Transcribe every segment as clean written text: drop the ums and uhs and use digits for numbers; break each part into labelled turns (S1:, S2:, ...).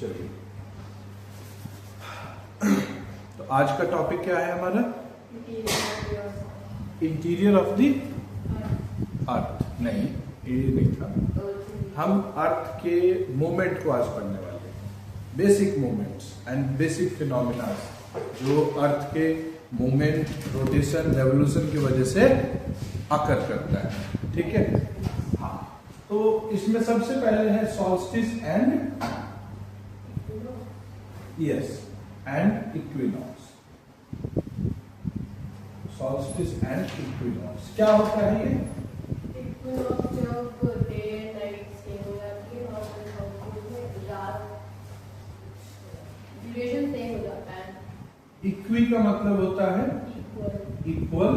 S1: चलिए, तो आज का टॉपिक क्या है हमारा? इंटीरियर ऑफ द अर्थ। नहीं, ये नहीं था। हम अर्थ के मूवमेंट को आज पढ़ने वाले हैं, basic movements and basic phenomena जो अर्थ के मूवमेंट, रोटेशन, रेवोल्यूशन की वजह से अकर करता है। ठीक है, हाँ। तो इसमें सबसे पहले है solstice and equinox. Solstice and equinox क्या होता है ये?
S2: इक्विनॉक्स जब डे एंड नाइट सेम हो जाती है और रात ड्यूरेशन सेम हो जाता है।
S1: इक्वी का मतलब होता है इक्वल,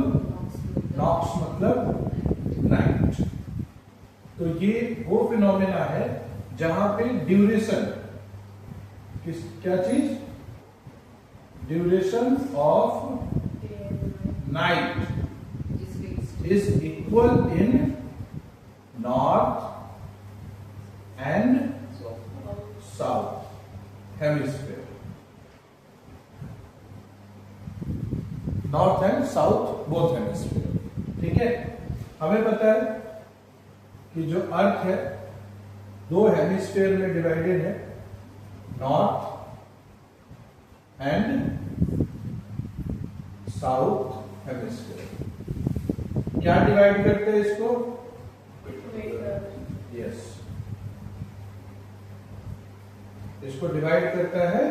S1: नॉक्स मतलब नाइट। तो ये वो फिनोमेना है जहां पे ड्यूरेशन, क्या चीज? Duration of night is equal in north and south hemisphere. North and south both hemisphere. ठीक है, हमें पता है कि जो अर्थ है दो हेमिस्फीयर में डिवाइडेड है, नॉर्थ एंड साउथ हेमिस्फीयर। क्या डिवाइड करते हैं इसको? यस, इसको डिवाइड करता है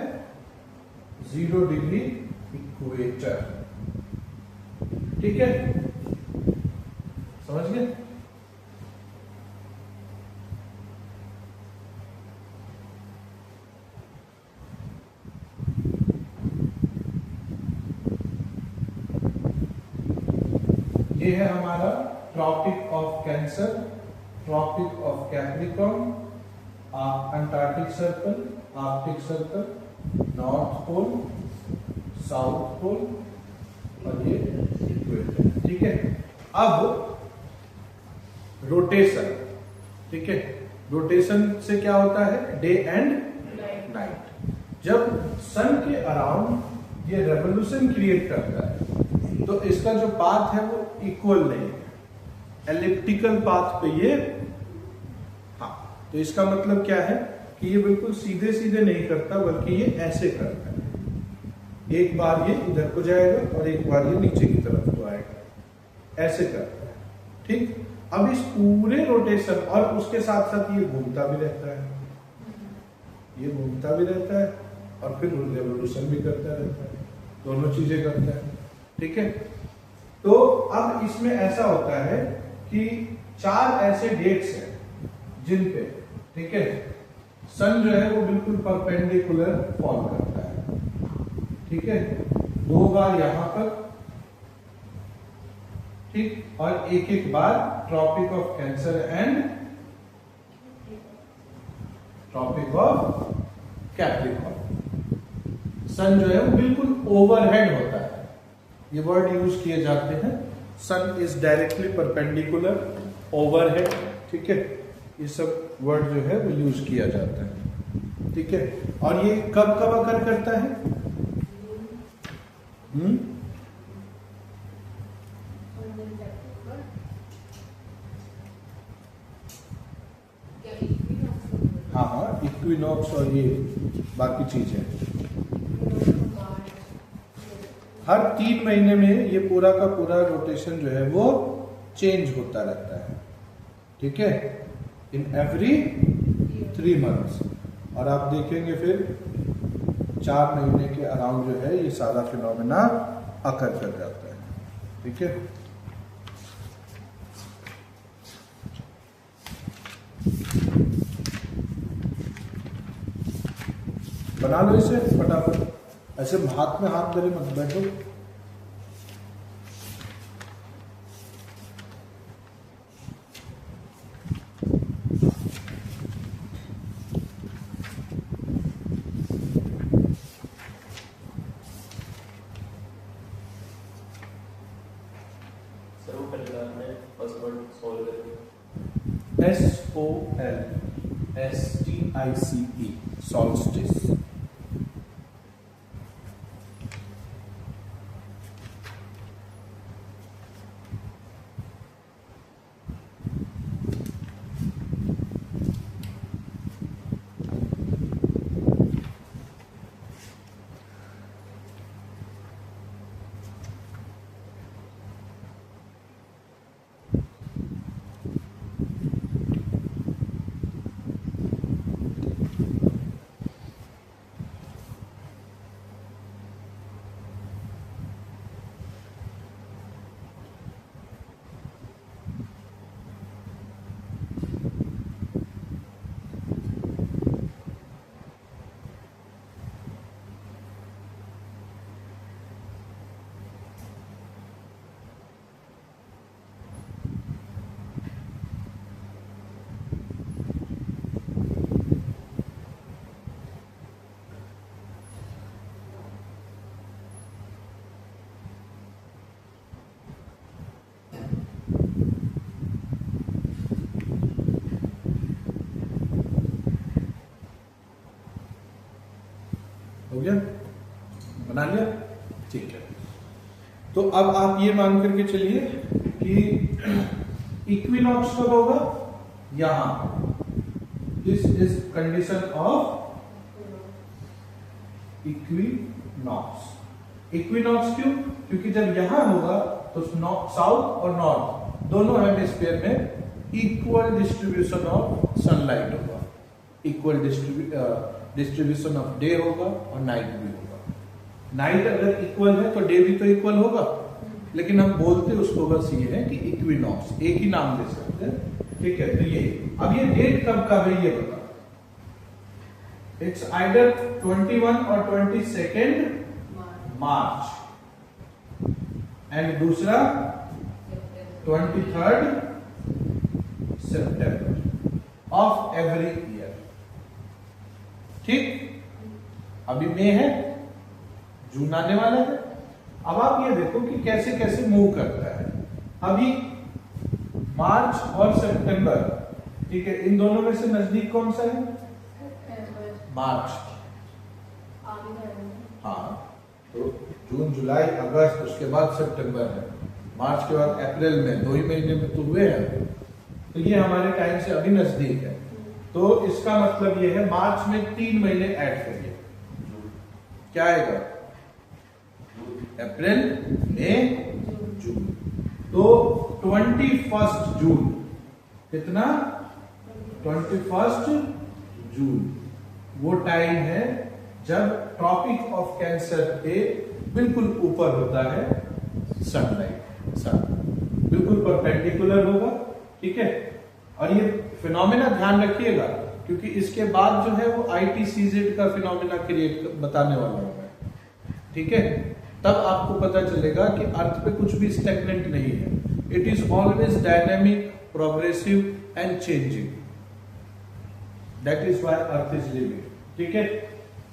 S1: 0 डिग्री इक्वेटर। ठीक है, समझ गए? ये है हमारा tropic of cancer, tropic of Capricorn, Antarctic circle, Arctic circle, north pole, south pole और ये इक्वेटर। ठीक है, अब रोटेशन। ठीक है, रोटेशन से क्या होता है? Day and night. जब सन के अराउंड ये रेवोल्यूशन क्रिएट करता है तो इसका जो पाथ है वो इक्वल नहीं है, एलिप्टिकल पाथ पे ये। हाँ, तो इसका मतलब क्या है कि ये बिल्कुल सीधे सीधे नहीं करता, बल्कि ये ऐसे करता है। एक बार ये इधर को जाएगा और एक बार ये नीचे की तरफ को आएगा, ऐसे करता है। ठीक, अब इस पूरे रोटेशन और उसके साथ साथ ये घूमता भी रहता है, ये घूमता भी रहता है और फिर रेवोल्यूशन भी करता रहता है, दोनों चीजें करता है। ठीक है, तो अब इसमें ऐसा होता है कि 4 ऐसे डेट्स हैं जिन पे, ठीक है, सन जो है वो बिल्कुल परपेंडिकुलर फॉल करता है। ठीक है, 2 बार यहां पर, ठीक, और एक बार tropic of cancer and tropic of capricorn. Sun जो है वो बिल्कुल ओवरहेड होता है, ये वर्ड यूज किए जाते हैं। सन इज डायरेक्टली परपेंडिकुलर, ओवरहेड। ठीक है, ये सब वर्ड जो है वो यूज किया जाता है। ठीक है, और ये कब कब अकर करता है? हाँ हाँ, इक्विनॉक्स और ये बाकी चीजें हर 3 महीने में ये पूरा का पूरा रोटेशन जो है वो चेंज होता रहता है। ठीक है, इन एवरी 3 मंथ्स। और आप देखेंगे फिर 4 महीने के अराउंड जो है ये सारा फिनोमेना अकर कर जाता है। ठीक है, बना लो इसे फटाफट, ऐसे हाथ में हाथ धरे मत बैठो। SOL, STR STICE, solstice। हो गया, बना लिया, ठीक है। तो अब आप ये मान करके चलिए कि इक्विनॉक्स कब होगा, यहां, this is condition of equinox. Equinox क्यों? क्योंकि जब यहां होगा तो साउथ और नॉर्थ दोनों हेमिस्फीयर में इक्वल डिस्ट्रीब्यूशन ऑफ सनलाइट होगा, इक्वल डिस्ट्रीब्यूशन ऑफ डे होगा और नाइट भी होगा। नाइट अगर इक्वल है तो डे भी तो इक्वल होगा, लेकिन हम बोलते उसको बस ये है कि इक्विनॉक्स, एक ही नाम दे सकते हैं, ठीक है। तो ये अब ये डेट कब का है ये बता, इट्स आइदर 21 और 22 मार्च एंड दूसरा 23 सितंबर ऑफ एवरी ईयर, ठीक। अभी मई है, जून आने वाला है। अब आप ये देखो कि कैसे कैसे मूव करता है। अभी मार्च और सितंबर, ठीक है, इन दोनों में से नजदीक कौन सा है? मार्च। हाँ, तो जून जुलाई अगस्त, उसके बाद सितंबर है, मार्च के बाद अप्रैल में, 2 ही महीने में तो हुए हैं। तो ये हमारे टाइम से अभी नजदीक है। तो इसका मतलब ये है मार्च में 3 महीने ऐड करिए, क्या आएगा? अप्रैल, मई, जून। तो 21 जून, कितना? 21 जून वो टाइम है जब ट्रॉपिक ऑफ कैंसर के बिल्कुल ऊपर होता है सनलाइट, सन बिल्कुल परपेंडिकुलर होगा, ठीक है। और ये फिनोमेना ध्यान रखिएगा, क्योंकि इसके बाद जो है वो ITCZ का फिनोमेना क्रिएट बताने वाला हूं मैं, ठीक है। तब आपको पता चलेगा कि अर्थ पे कुछ भी स्टैग्नेंट नहीं है, it is always dynamic, progressive and changing, that is why earth is living, ठीक है।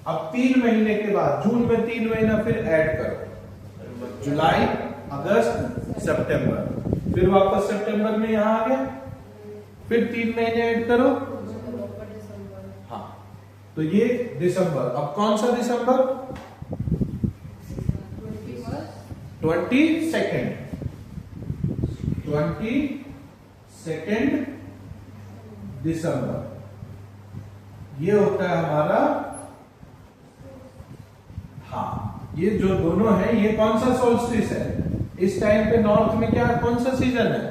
S1: अब 3 महीने के बाद, जून में 3 महीना फिर ऐड करो, जुलाई, अगस्त, सितंबर, फिर वापस सितंबर में यहां आ गया, फिर 3 महीने ऐड करो, हाँ, तो ये दिसंबर। अब कौन सा दिसंबर? 22 दिसंबर, ये होता है हमारा, हाँ, ये जो दोनों है, ये कौन सा सोल्स्टिस है? इस टाइम पे नॉर्थ में क्या, कौन सा सीजन है?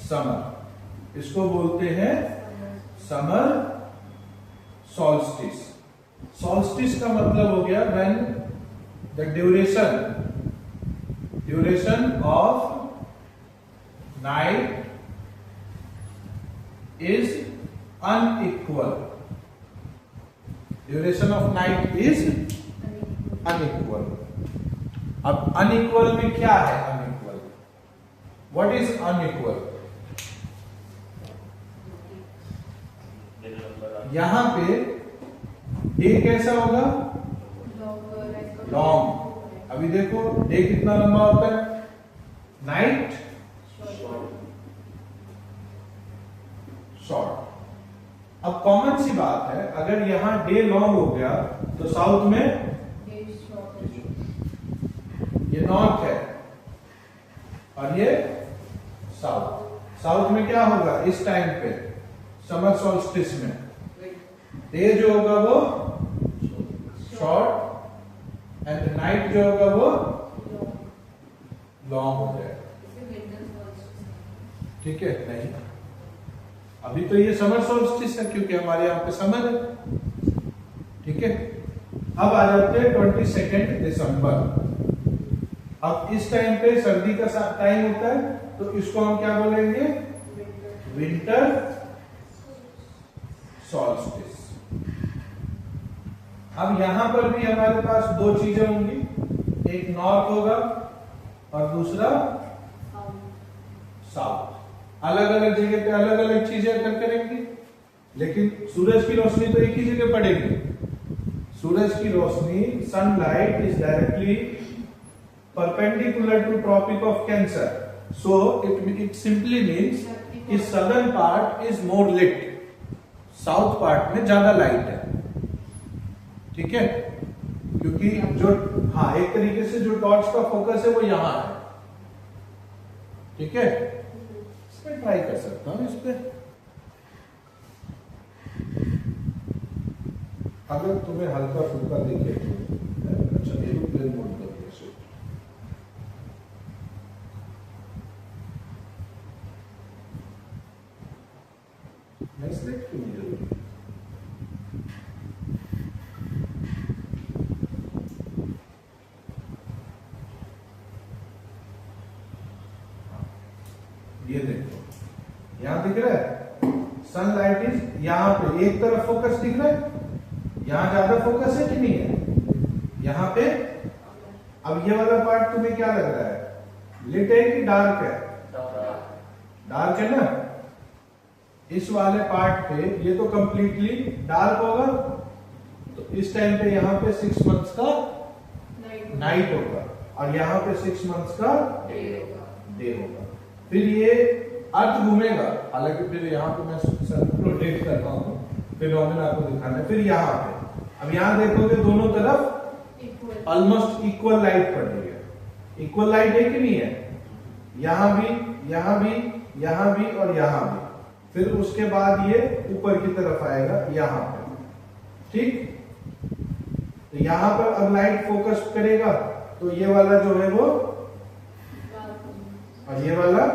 S1: समर। इसको बोलते हैं समर सोल्स्टिस। सोल्स्टिस का मतलब हो गया when the duration of night is unequal, duration of night is unequal. अब अनइक्वल में क्या है? Unequal, what is unequal? यहां पे डे कैसा होगा? लॉन्ग। अभी देखो डे कितना लंबा होता है, नाइट शॉर्ट। अब कॉमन सी बात है, अगर यहाँ डे लॉन्ग हो गया तो साउथ में
S2: डे शॉर्ट
S1: ये नॉर्थ है और ये साउथ। साउथ में क्या होगा इस टाइम पे समर सॉल्स्टिस में, डे जो होगा वो शॉर्ट एंड नाइट जो होगा वो लॉन्ग हो जाएगा। ठीक है, नहीं अभी तो ये समर सॉल्स्टिस है क्योंकि हमारे यहाँ पे समर है। ठीक है, अब आ जाते हैं 22 दिसंबर। अब इस टाइम पे सर्दी का टाइम होता है तो इसको हम क्या बोलेंगे, विंटर सॉल्स्टिस। अब यहां पर भी हमारे पास दो चीजें होंगी, एक नॉर्थ होगा और दूसरा साउथ। अलग अलग जगह पे अलग अलग चीजें करेंगे, लेकिन सूरज की रोशनी तो एक ही जगह पड़ेगी। सूरज की रोशनी, sunlight is directly perpendicular to tropic of cancer, so it simply means कि southern part is more lit, south part में ज्यादा लाइट है। ठीक है, क्योंकि जो एक तरीके से जो टॉर्च का फोकस है वो यहां है। ठीक है, इसमें ट्राई कर सकता हूं इस पे, अगर तुम्हें हल्का फुल्का दिखे तो। अच्छा, एरोप्लेन मोड कर दिया शिफ्ट। मैं सिलेक्ट क्यों नहीं करूंगी? ये देखो यहां दिख रहा है सनलाइट इज यहां पे एक तरफ फोकस दिख रहा है, यहां ज्यादा फोकस है कि नहीं है यहां पे। अब ये वाला पार्ट तुम्हें क्या लग रहा है, लिट है कि डार्क है? डार्क है ना। इस वाले पार्ट पे ये तो कंप्लीटली डार्क होगा, तो इस टाइम पे यहाँ पे 6 मंथ्स का नाइट होगा और यहाँ पे 6 मंथ्स का डे होगा। फिर ये अर्थ घूमेगा, हालांकि फिर यहाँ पे मैं सन को रोटेट कर रहा हूँ, फिनोमेना आपको दिखाना है। फिर यहाँ पे अब यहाँ देखोगे दोनों तरफ ऑलमोस्ट इक्वल लाइट पड़ रही है। इक्वल लाइट है कि नहीं है? यहाँ भी, यहाँ भी, यहाँ भी और यहाँ भी। फिर उसके बाद ये ऊपर की तरफ आएगा यहाँ पे। ठीक, तो यहाँ पर अब लाइट फोकस करेगा तो ये वाला जो है वो और ये वाला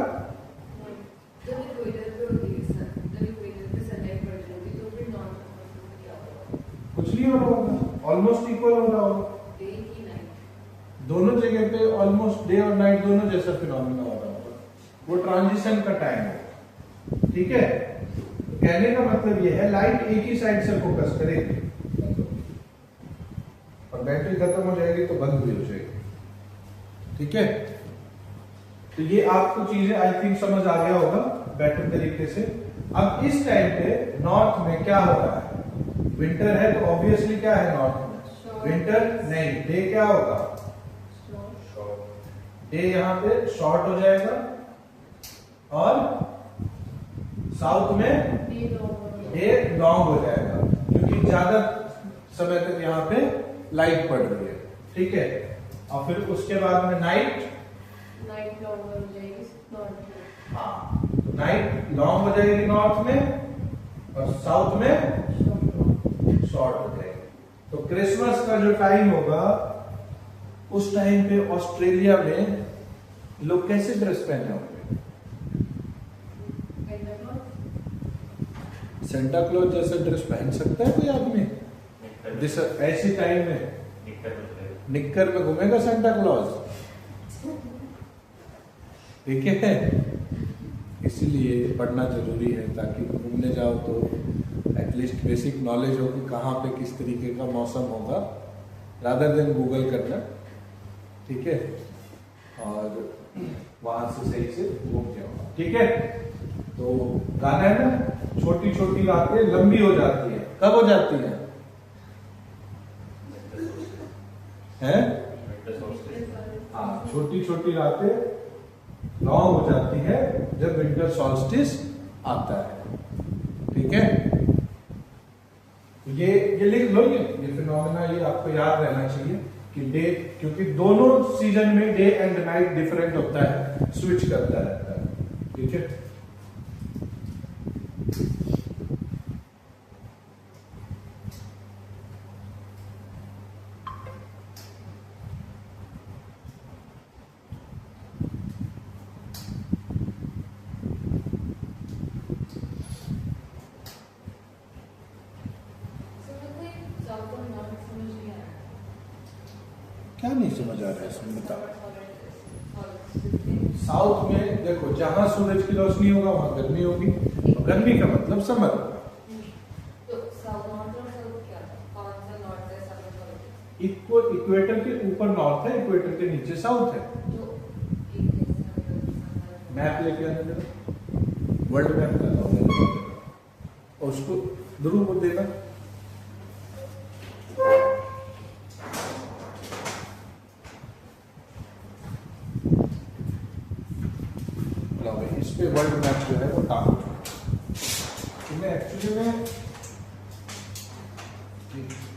S1: कुछ नहीं हो रहा होगा, ऑलमोस्ट इक्वल हो रहा होगा। दोनों जगह पे ऑलमोस्ट डे और नाइट दोनों जैसा फिनोमेना हो रहा होगा, वो ट्रांजिशन का टाइम है। ठीक है, तो कहने का मतलब ये है लाइट एक ही साइड से फोकस करेगी और बैटरी खत्म हो जाएगी तो बंद भी हो जाएगी। ठीक है, तो ये आपको चीजें आई थिंक समझ आ गया होगा बेटर तरीके से। अब इस टाइम पे नॉर्थ में क्या हो रहा है, विंटर है तो ऑब्वियसली क्या है नॉर्थ में, विंटर नहीं, डे क्या होगा, डे यहाँ पे शॉर्ट हो जाएगा और साउथ में डे लॉन्ग हो जाएगा क्योंकि ज्यादा समय तक यहाँ पे लाइट पड़ रही है। ठीक है, और फिर उसके बाद में नाइट लॉन्ग हो जाएगी नॉर्थ में। हाँ, तो नाइट लॉन्ग हो जाएगी नॉर्थ में और साउथ में शॉर्ट हो जाएगी। तो क्रिसमस का जो टाइम होगा उस टाइम पे ऑस्ट्रेलिया में लोग कैसे ड्रेस पहने होंगे? सेंटा क्लॉज जैसा ड्रेस पहन सकता है कोई आदमी ऐसी टाइम में? निक्कर में घूमेगा सेंटा क्लॉज? ठीक है, इसीलिए पढ़ना जरूरी है ताकि घूमने जाओ तो एटलीस्ट बेसिक नॉलेज हो कि कहाँ पे किस तरीके का मौसम होगा, रादर देन गूगल करना। ठीक है, और वहां से सही से घूम जाओ। ठीक है, तो गाना है ना, छोटी छोटी रातें लंबी हो जाती है। कब हो जाती है? हाँ, छोटी छोटी रातें लॉन्ग हो जाती है जब विंटर सॉल्स्टिस आता है। ठीक है, ये लिख लो, ये फिनोमेना, ये आपको याद रहना चाहिए कि डे, क्योंकि दोनों सीजन में डे एंड नाइट डिफरेंट होता है, स्विच करता रहता है। ठीक है, क्या नहीं समझ आ रहा है इसमें, बताओ। साउथ में देखो, जहां सूरज की रोशनी होगा वहां गर्मी होगी, और गर्मी का मतलब समर होगा। इक्वेटर के ऊपर नॉर्थ है, इक्वेटर के नीचे साउथ है। मैप लेके आने जरा, वर्ल्ड मैप का, और उसको ध्रुव को देना। इस पे वर्ल्ड मैप जो है वो टाक मैं एक्चुअली में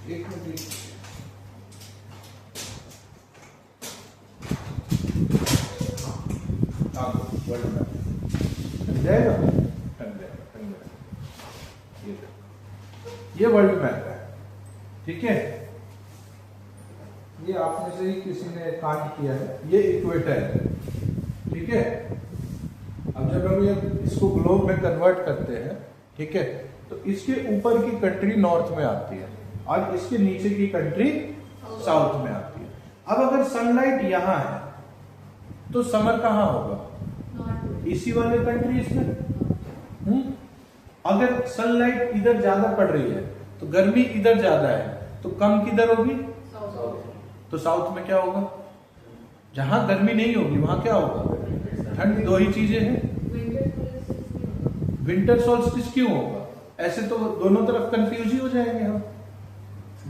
S1: एक मिनट, वर्ल्ड मैप जाएगा, ये वर्ल्ड मैप है। ठीक है, ये आप में से ही किसी ने कांड किया है, ये इक्वेटर है। ठीक है, अब जब हम ये इसको ग्लोब में कन्वर्ट करते हैं, ठीक है, तो इसके ऊपर की कंट्री नॉर्थ में आती है और इसके नीचे की कंट्री साउथ में आती है। अब अगर सनलाइट यहां है तो समर कहां होगा? इसी वाले कंट्रीज में। अगर सनलाइट इधर ज्यादा पड़ रही है तो गर्मी इधर ज्यादा है, तो कम किधर होगी? तो साउथ में क्या होगा? जहां गर्मी नहीं होगी वहां क्या होगा? ठंड। दो ही चीजें हैं। विंटर सोल्स्टिस क्यों होगा? ऐसे तो दोनों तरफ कंफ्यूज ही हो जाएंगे हम।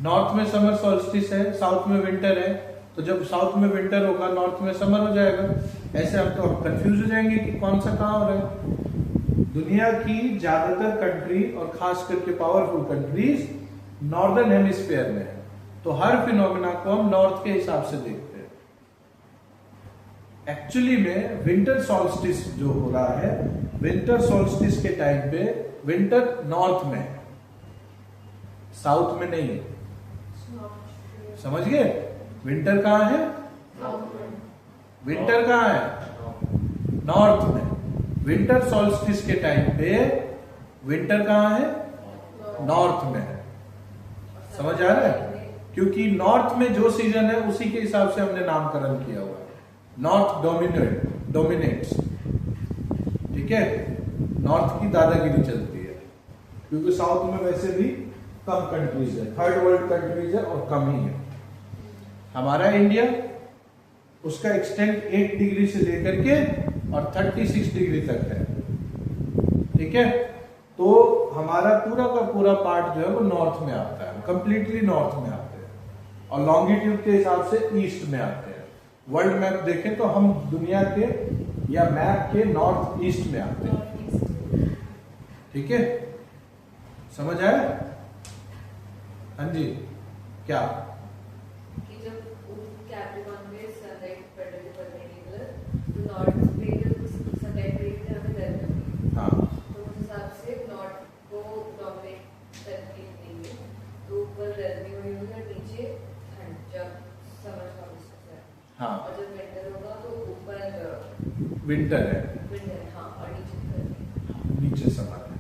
S1: नॉर्थ में समर सोल्स्टिस है, साउथ में विंटर है, तो जब साउथ में विंटर होगा नॉर्थ में समर हो जाएगा। ऐसे हम तो कंफ्यूज हो जाएंगे कि कौन सा कहां हो रहा है। दुनिया की ज्यादातर कंट्री और खास करके पावरफुल कंट्रीज नॉर्दर्न हेमिस्फीयर में है, तो हर फिनोमेना को हम नॉर्थ के हिसाब से देखते हैं। एक्चुअली में विंटर सॉल्स्टिस जो हो रहा है, विंटर सॉल्स्टिस के टाइम पे विंटर नॉर्थ में है, साउथ में नहीं है। समझ गए? विंटर कहां है? विंटर कहां है? नॉर्थ में। विंटर सॉल्स्टिस के टाइम पे विंटर कहां है? नॉर्थ में है। समझ आ रहा है? क्योंकि नॉर्थ में जो सीजन है उसी के हिसाब से हमने नामकरण किया हुआ है। North dominates. ठीक है, नॉर्थ की दादागिरी चलती है, क्योंकि साउथ में वैसे भी कम कंट्रीज है, थर्ड वर्ल्ड कंट्रीज है और कम ही है। हमारा इंडिया, उसका एक्सटेंट 8 डिग्री से लेकर के और 36 डिग्री तक है। ठीक है, तो हमारा पूरा का पूरा पार्ट जो है वो नॉर्थ में आता है, कंप्लीटली नॉर्थ में आते हैं, और लॉन्गिट्यूड के हिसाब से ईस्ट में आते हैं। वर्ल्ड मैप देखें तो हम दुनिया के या मैप के नॉर्थ ईस्ट में आते हैं। ठीक है, समझ आया? हाँ जी, क्या?
S2: कि जब कैप्रिकॉर्न में सनलाइट पर्टिकुलर तो नॉर्थ पे जब सनलाइट पड़ेगी तो हमें गर्मी होगी।
S1: हाँ,
S2: तो उस हिसाब से नॉर्थ को डोमिनेट करके देंगे, तो ऊपर गर्मी हुई होगी और नीचे ठंड, जब समर सॉल्स्टिस है।
S1: हाँ,
S2: और जब विंटर होगा तो ऊपर
S1: विंटर है,
S2: हाँ, और नीचे गर्मी,
S1: नीचे समर है।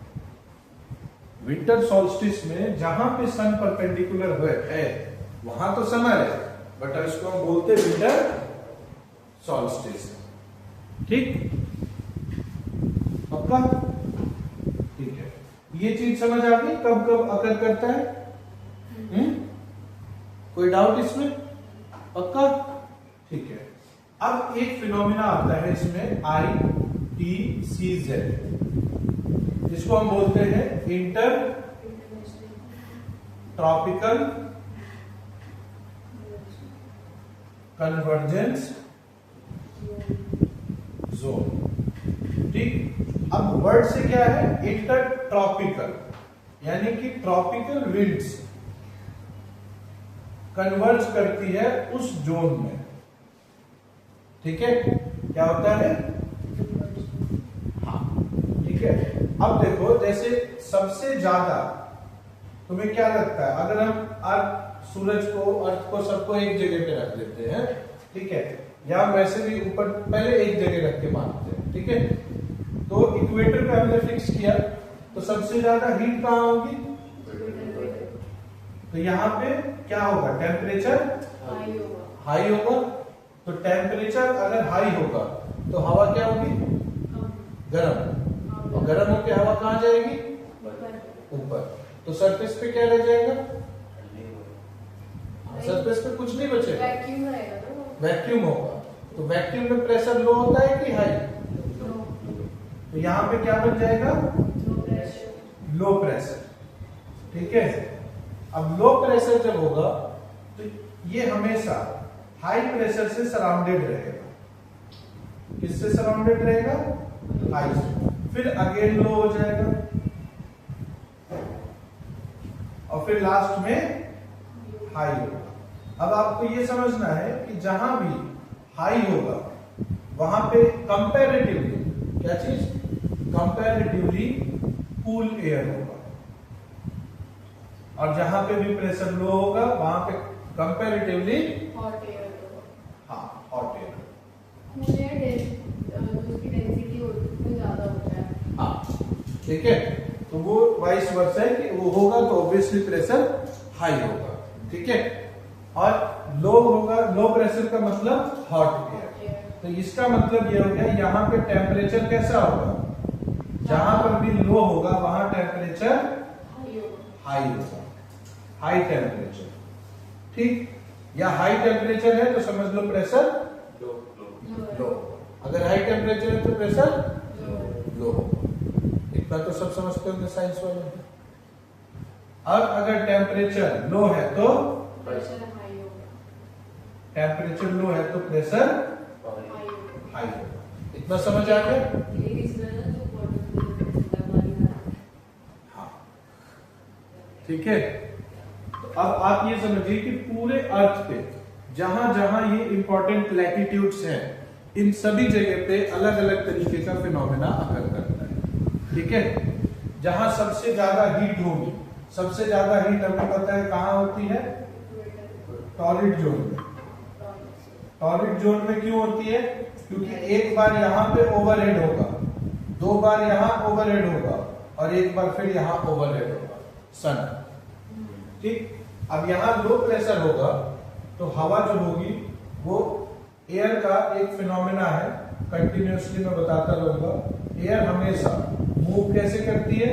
S1: विंटर सॉल्स्टिस में जहां पे सन परपेंडिकुलर है वहां तो समर है, बट इसको हम बोलते हैं विंटर सॉल्स्टिस। ठीक, पक्का? ठीक है, ये चीज समझ आ गई कब कब अकर करता है? कोई डाउट इसमें? पक्का? ठीक है, अब एक फिनोमिना आता है इसमें, ITCZ, जिसको हम बोलते हैं इंटर ट्रॉपिकल कन्वर्जेंस जोन। ठीक, अब वर्ड से क्या है? इंटर ट्रॉपिकल, यानी कि ट्रॉपिकल विंड्स कन्वर्ज करती है उस जोन में। ठीक है, क्या होता है? हाँ, ठीक है। अब देखो, जैसे सबसे ज्यादा तुम्हें क्या लगता है, अगर हम सूरज को, अर्थ को, सबको एक जगह पे रख देते हैं, ठीक है, या वैसे भी ऊपर पहले एक जगह रख के मानते हैं, ठीक है, तो इक्वेटर पे हमने फिक्स किया, तो सबसे ज्यादा हीट कहाँ होगी? तो यहाँ पे क्या होगा? टेम्परेचर हाई होगा। तो टेम्परेचर अगर हाई होगा तो हवा क्या होगी? गर्म। और गर्म होकर हवा कहाँ जाएगी? ऊपर। तो सरफेस पे क्या रह जाएगा? सरफेस पे कुछ नहीं बचेगा, वैक्यूम होगा। तो वैक्यूम में प्रेशर लो होता है कि हाई? तो यहाँ पे क्या बन जाएगा? Low pressure. ठीक है। अब लो प्रेशर जब होगा तो ये हमेशा हाई प्रेशर से सराउंडेड रहेगा। किससे सराउंडेड रहेगा? हाई से। फिर अगेन लो हो जाएगा और फिर लास्ट में हाई होगा। अब आपको ये समझना है कि जहां भी हाई होगा वहां पे कंपैरेटिवली क्या चीज? कंपैरेटिवली कूल एयर होगा, और जहां पे भी प्रेशर लो होगा वहां पे कंपैरेटिवली
S2: हॉट एयर होगा।
S1: हाँ, हॉट एयर।
S2: कूल एयर उसकी डेंसिटी ज्यादा होता है।
S1: हाँ, ठीक है। तो वो वाइस वर्सा है कि वो होगा तो ऑब्वियसली प्रेशर हाई होगा। ठीक है। और लो होगा, लो प्रेशर का मतलब हॉट एयर। तो इसका मतलब ये हो गया, यहाँ पे टेम्परेचर कैसा होगा? जहां पर भी लो होगा वहां टेम्परेचर हाई होगा, हाई टेम्परेचर। ठीक, या हाई टेम्परेचर है तो समझ लो प्रेशर लो। अगर हाई टेम्परेचर है तो प्रेशर लो होगा। इतना तो सब समझते होंगे साइंस वाले। अब अगर टेम्परेचर लो है तो
S2: प्रेशर हाई होगा,
S1: टेम्परेचर लो है तो प्रेशर हाई होगा। इतना समझ आ गया? हाँ, ठीक है। तो अब आप ये समझिए कि पूरे अर्थ पे जहां जहां ये इंपॉर्टेंट लैटिट्यूड्स हैं, इन सभी जगह पे अलग अलग तरीके का फिनोमेना अकर करता है। ठीक है। जहां सबसे ज्यादा हीट होगी, सबसे ज्यादा हीट हमें पता है कहां होती है? टॉरिड जोन में। टॉरिड जोन में क्यों होती है? क्योंकि एक बार यहाँ पे ओवरहेड होगा, दो बार यहाँ ओवरहेड होगा और एक बार फिर यहाँ ओवरहेड होगा सन। ठीक। अब यहाँ लो प्रेशर होगा तो हवा जो होगी वो एयर का एक फिनोमेना है, कंटिन्यूसली मैं बताता रहूंगा। एयर हमेशा मूव कैसे करती है?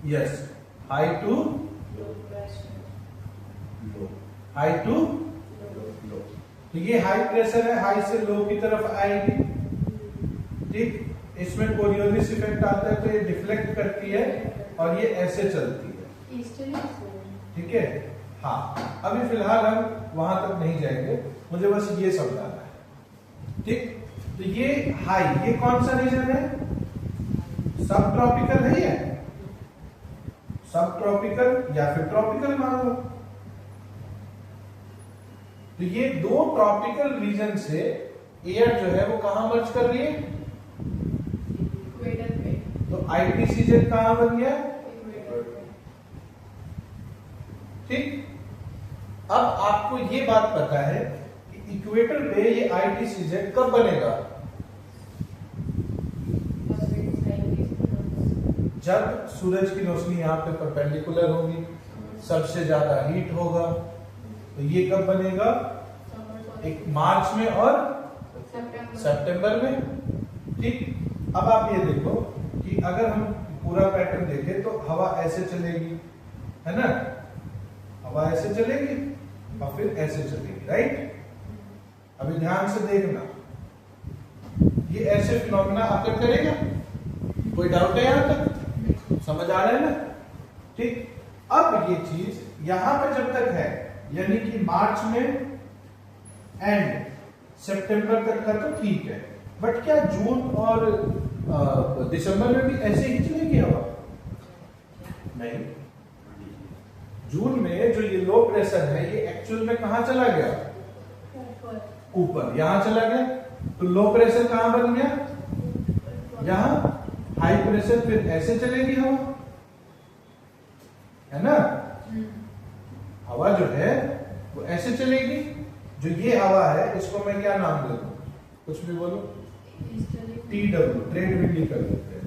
S1: Yes, high to low, high to low. तो ये हाई प्रेशर है, हाई से लो की तरफ आएगी। ठीक। इसमें कोरियोलिस इफेक्ट आता है तो ये डिफ्लेक्ट करती है और ये ऐसे चलती है। ठीक है। हाँ, अभी फिलहाल हम वहां तक नहीं जाएंगे, मुझे बस ये समझाना है। ठीक। तो ये हाई, ये कौन सा रीजन है? सब ट्रॉपिकल है ये, सब ट्रॉपिकल या फिर ट्रॉपिकल मान लो। तो ये दो ट्रॉपिकल रीजन से एयर जो है वो कहां मर्ज कर रही है?
S2: इक्वेटर पे।
S1: तो आईटीसीजेड कहां बन गया? ठीक। अब आपको ये बात पता है कि इक्वेटर पे ये आईटीसीजेड कब बनेगा? जब सूरज की रोशनी यहाँ पे परपेंडिकुलर होगी, सबसे ज्यादा हीट होगा। तो ये कब बनेगा? एक मार्च में और सितंबर में। ठीक। अब आप ये देखो कि अगर हम पूरा पैटर्न देखें तो हवा ऐसे चलेगी, है ना? हवा ऐसे चलेगी और फिर ऐसे चलेगी, राइट? अभी ध्यान से देखना, ये ऐसे फिनोमेना आकर करेगा। कोई डाउट है यहां तक? समझ आ रहा है ना? ठीक। अब ये चीज यहां पे जब तक है, यानी कि मार्च में एंड सितंबर तक का तो ठीक है, बट क्या जून और दिसंबर में भी ऐसे ही चलेगी हवा? नहीं, जून में जो ये लो प्रेशर है ये एक्चुअल में कहां चला गया? ऊपर, यहां चला गया। तो लो प्रेशर कहां बन गया? यहां। हाई प्रेशर फिर ऐसे चलेगी हवा, है ना? हवा जो है वो ऐसे चलेगी। जो ये हवा है इसको मैं क्या नाम दे दूं? कुछ भी बोलो। TW, ट्रेड विंड कर देते हैं।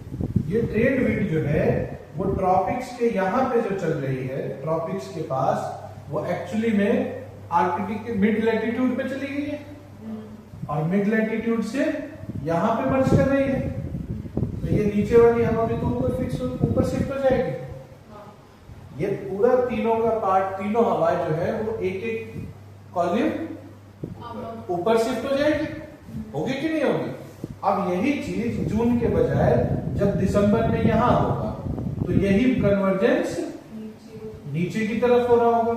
S1: ये ट्रेड विंड जो है वो ट्रॉपिक्स के यहां पे जो चल रही है, ट्रॉपिक्स के पास, वो एक्चुअली में आर्कटिक के मिड लैटिट्यूड पे चली गई है और मिड लैटिट्यूड से यहां पे मर्ज कर रही है। तो ये नीचे वाली हवा भी तो ऊपर फिक्स ऊपर शिफ्ट हो जाएगी। ये पूरा तीनों का पार्ट, तीनों हवाएं जो है वो एक एक कॉलम ऊपर शिफ्ट हो जाएगी। होगी कि नहीं होगी? अब यही चीज जून के बजाय जब दिसंबर में यहां होगा तो यही कन्वर्जेंस नीचे की तरफ हो रहा होगा,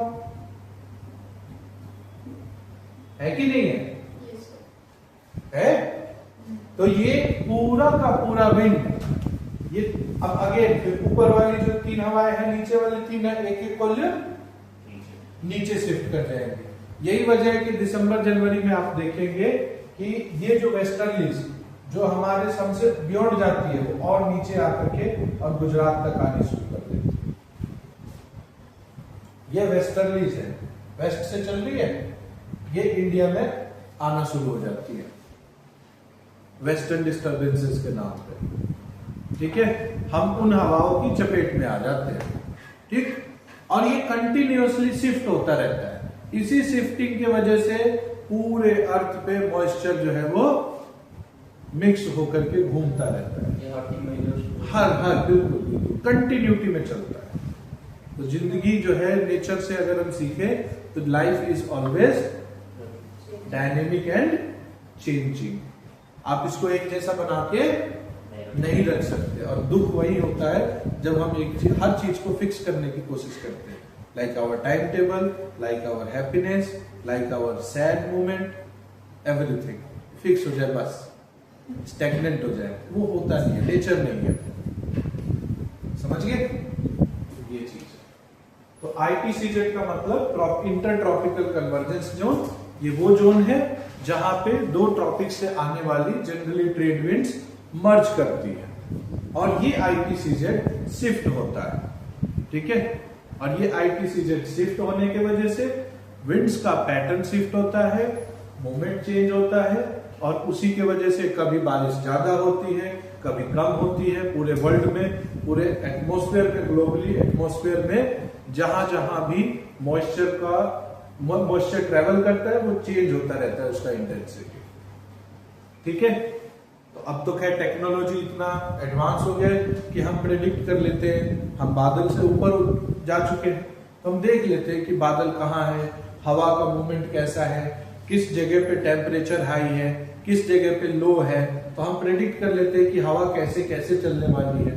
S1: है कि नहीं है? है। तो ये पूरा का पूरा विंड, ये अब अगेन फिर ऊपर वाली जो तीन हवाएं हैं, नीचे वाली तीन है, एक एक कॉलम नीचे शिफ्ट कर जाएंगे। यही वजह है कि दिसंबर जनवरी में आप देखेंगे कि ये जो वेस्टर्लीज जो हमारे सबसे बियॉन्ड जाती है वो और नीचे आकर के और गुजरात तक आनी शुरू कर देती है। ये वेस्टर्लीज है, वेस्ट से चल रही है, ये इंडिया में आना शुरू हो जाती है वेस्टर्न डिस्टर्बेंसेस के नाम पे। ठीक है, हम उन हवाओं की चपेट में आ जाते हैं। ठीक, और ये कंटिन्यूअसली शिफ्ट होता रहता है। इसी शिफ्टिंग की वजह से पूरे अर्थ पे मॉइस्चर जो है वो मिक्स होकर के घूमता रहता है। हर बिल्कुल कंटिन्यूटी में चलता है। तो जिंदगी जो है नेचर से अगर हम सीखे तो life is always dynamic and changing. आप इसको एक जैसा बना के नहीं रख सकते। और दुख वही होता है जब हम हर चीज को फिक्स करने की कोशिश करते हैं, like our time table, like our happiness, like our sad moment, everything fix हो जाए, बस स्टैग्नेंट हो जाए। वो होता नहीं है, नेचर नहीं है। समझ गए? ये चीज है। तो ITCZ का मतलब इंटर ट्रॉपिकल कन्वर्जेंस जोन। ये वो जोन है जहां पे दो ट्रॉपिक से आने वाली जनरली ट्रेड विंड्स मर्ज करती है और ये ITCZ शिफ्ट होता है। ठीक है, और ये ITCZ शिफ्ट होने के वजह से विंड्स का पैटर्न शिफ्ट होता है, मोमेंट चेंज होता है और उसी के वजह से कभी बारिश ज्यादा होती है, कभी कम होती है। पूरे वर्ल्ड में, पूरे एटमॉस्फेयर में, ग्लोबली एटमॉस्फेयर में जहां जहां भी मॉइस्चर ट्रेवल करता है वो चेंज होता रहता है उसका इंटेंसिटी। ठीक है, तो अब तो खैर टेक्नोलॉजी इतना एडवांस हो गया कि हम प्रेडिक्ट कर लेते हैं। हम बादल से ऊपर जा चुके हैं तो हम देख लेते हैं कि बादल कहाँ है, हवा का मूवमेंट कैसा है, किस जगह पे टेम्परेचर हाई है, किस जगह पे लो है। तो हम प्रेडिक्ट कर लेते हैं कि हवा कैसे कैसे चलने वाली है,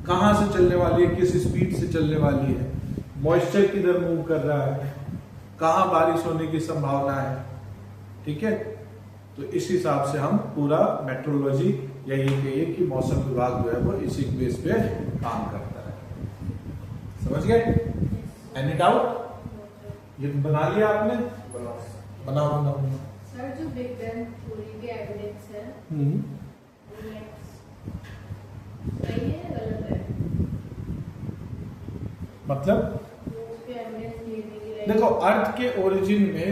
S1: कहाँ से चलने वाली है, किस स्पीड से चलने वाली है, मॉइस्चर किधर मूव कर रहा है, कहाँ बारिश होने की संभावना है। ठीक है, तो इस हिसाब से हम पूरा मेट्रोलॉजी या ये कहिए कि मौसम विभाग जो है वो इसी बेस पे काम करता है। समझ गए? Any doubt? ये बना लिया आपने? बनाओ।
S2: सर, जो बिग बैंग थ्योरी के एविडेंस है सही है गलत है?
S1: मतलब देखो, अर्थ के ओरिजिन में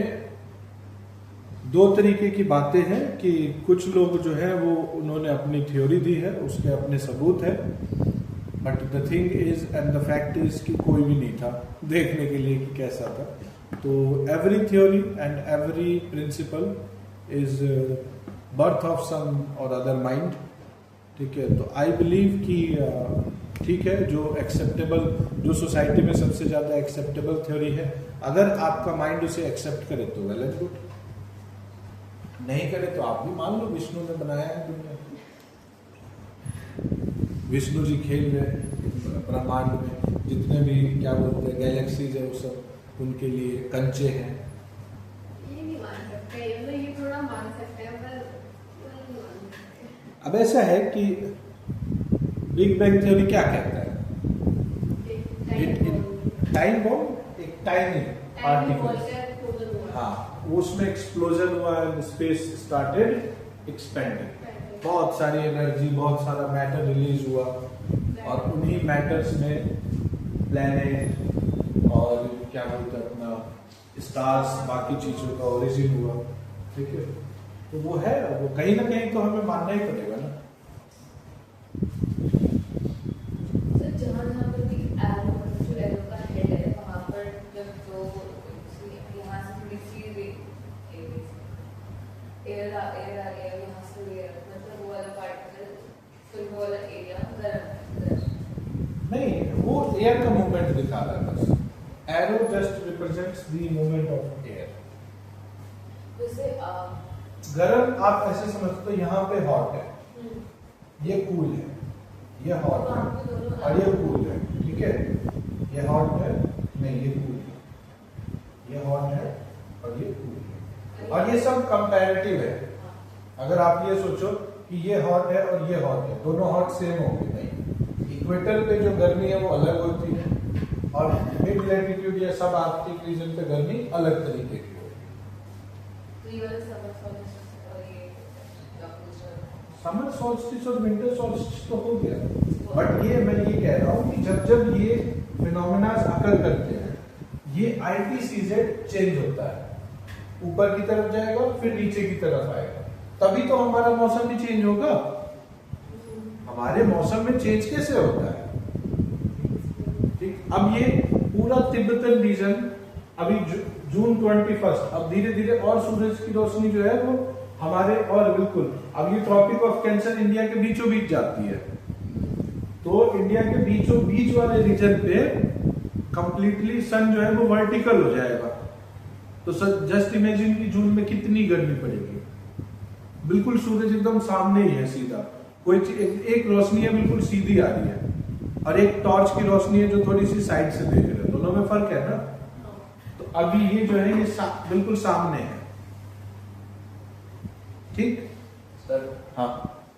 S1: दो तरीके की बातें हैं कि कुछ लोग जो है वो उन्होंने अपनी थ्योरी दी है, उसके अपने सबूत है, but the thing is and the fact is कि कोई भी नहीं था देखने के लिए कि कैसा था। तो every theory and every principle is birth of some or other mind. ठीक है, तो आई बिलीव कि ठीक है, जो एक्सेप्टेबल, जो सोसाइटी में सबसे ज्यादा एक्सेप्टेबल थ्योरी है, अगर आपका माइंड उसे एक्सेप्ट करे तो वेल एंड गुड, नहीं करे तो आप भी मान लो विष्णु ने बनाया है दुनिया। विष्णु जी खेल रहे ब्रह्मांड में, जितने भी क्या बोलते हैं गैलेक्सीज है वो सब उनके लिए कंचे हैं।
S2: ये नहीं मान सकते, ये थोड़ा मान सकते हैं पर नहीं मान सकते।
S1: अब ऐसा है कि बिग बैंग थ्योरी क्या कहता है? टाइम बॉम्ब एक टाइनी पार्टिकल, हाँ, उसमें एक्सप्लोजन हुआ एंड स्पेस स्टार्टेड एक्सपेंडिंग, बहुत सारी एनर्जी, बहुत सारा मैटर रिलीज हुआ और उन्हीं मैटर्स में प्लैनेट और क्या बोलते हैं अपना स्टार्स, बाकी चीजों का ओरिजिन हुआ। ठीक है, तो वो है, वो कहीं ना कहीं तो हमें मानना ही पड़ेगा ना।
S2: जहाँ जहाँ पर भी एरो, जो एरो का हेड है, वहाँ पर जब जो यहाँ से थोड़ी सी एयर आ गया, यहाँ से मतलब वो वाला पार्टिकल, फिर वो वाला एरिया गर्म
S1: नहीं, वो एयर का मूवमेंट दिखा रहा है बस। Arrow just represents the movement of air.
S2: जैसे
S1: गर्म आप ऐसे समझते हो, यहाँ पे हॉट है, ये कूल है, ये हॉट है और ये कूल है। ठीक है, ये हॉट है, नहीं ये कूल है, ये हॉट है और ये कूल है, और ये सब कंपैरेटिव है। अगर आप ये सोचो कि ये हॉट है और ये हॉट है, दोनों हॉट सेम होंगे, नहीं। इक्वेटर पे जो गर्मी है वो अलग होती है और मिड लैटिट्यूड या सब आर्कटिक रीजन पे गर्मी अलग तरीके की होती है। समर सॉल्स्टिस और विंटर सॉल्स्टिस तो हो गया, बट ये मैं ये कह रहा हूँ कि जब जब ये फिनोमेना अकर करते हैं, ये आईटीसीजेड चेंज होता है, ऊपर की तरफ जाएगा फिर नीचे की तरफ आएगा, तभी तो हमारा मौसम भी चेंज होगा। हमारे मौसम में चेंज कैसे होता है? ठीक, अब ये पूरा तिब्बतन रीजन अभी जून 21, अब धीरे धीरे और सूरज की रोशनी जो है वो हमारे, और बिल्कुल अब ये ट्रॉपिक ऑफ कैंसर इंडिया के बीचों बीच जाती है, तो इंडिया के बीचों बीच वाले रीजन पे कंप्लीटली सन जो है वो वर्टिकल हो जाएगा। तो सर जस्ट इमेजिन कि जून में कितनी गर्मी पड़ेगी, बिल्कुल सूरज एकदम सामने ही है सीधा, कोई एक रोशनी है बिल्कुल सीधी आ रही है और एक टॉर्च की रोशनी है जो थोड़ी सी साइड से देख रहे हैं, दोनों में फर्क है ना। तो अभी ये जो है ये बिल्कुल सामने है। ठीक
S3: सर,
S1: हाँ,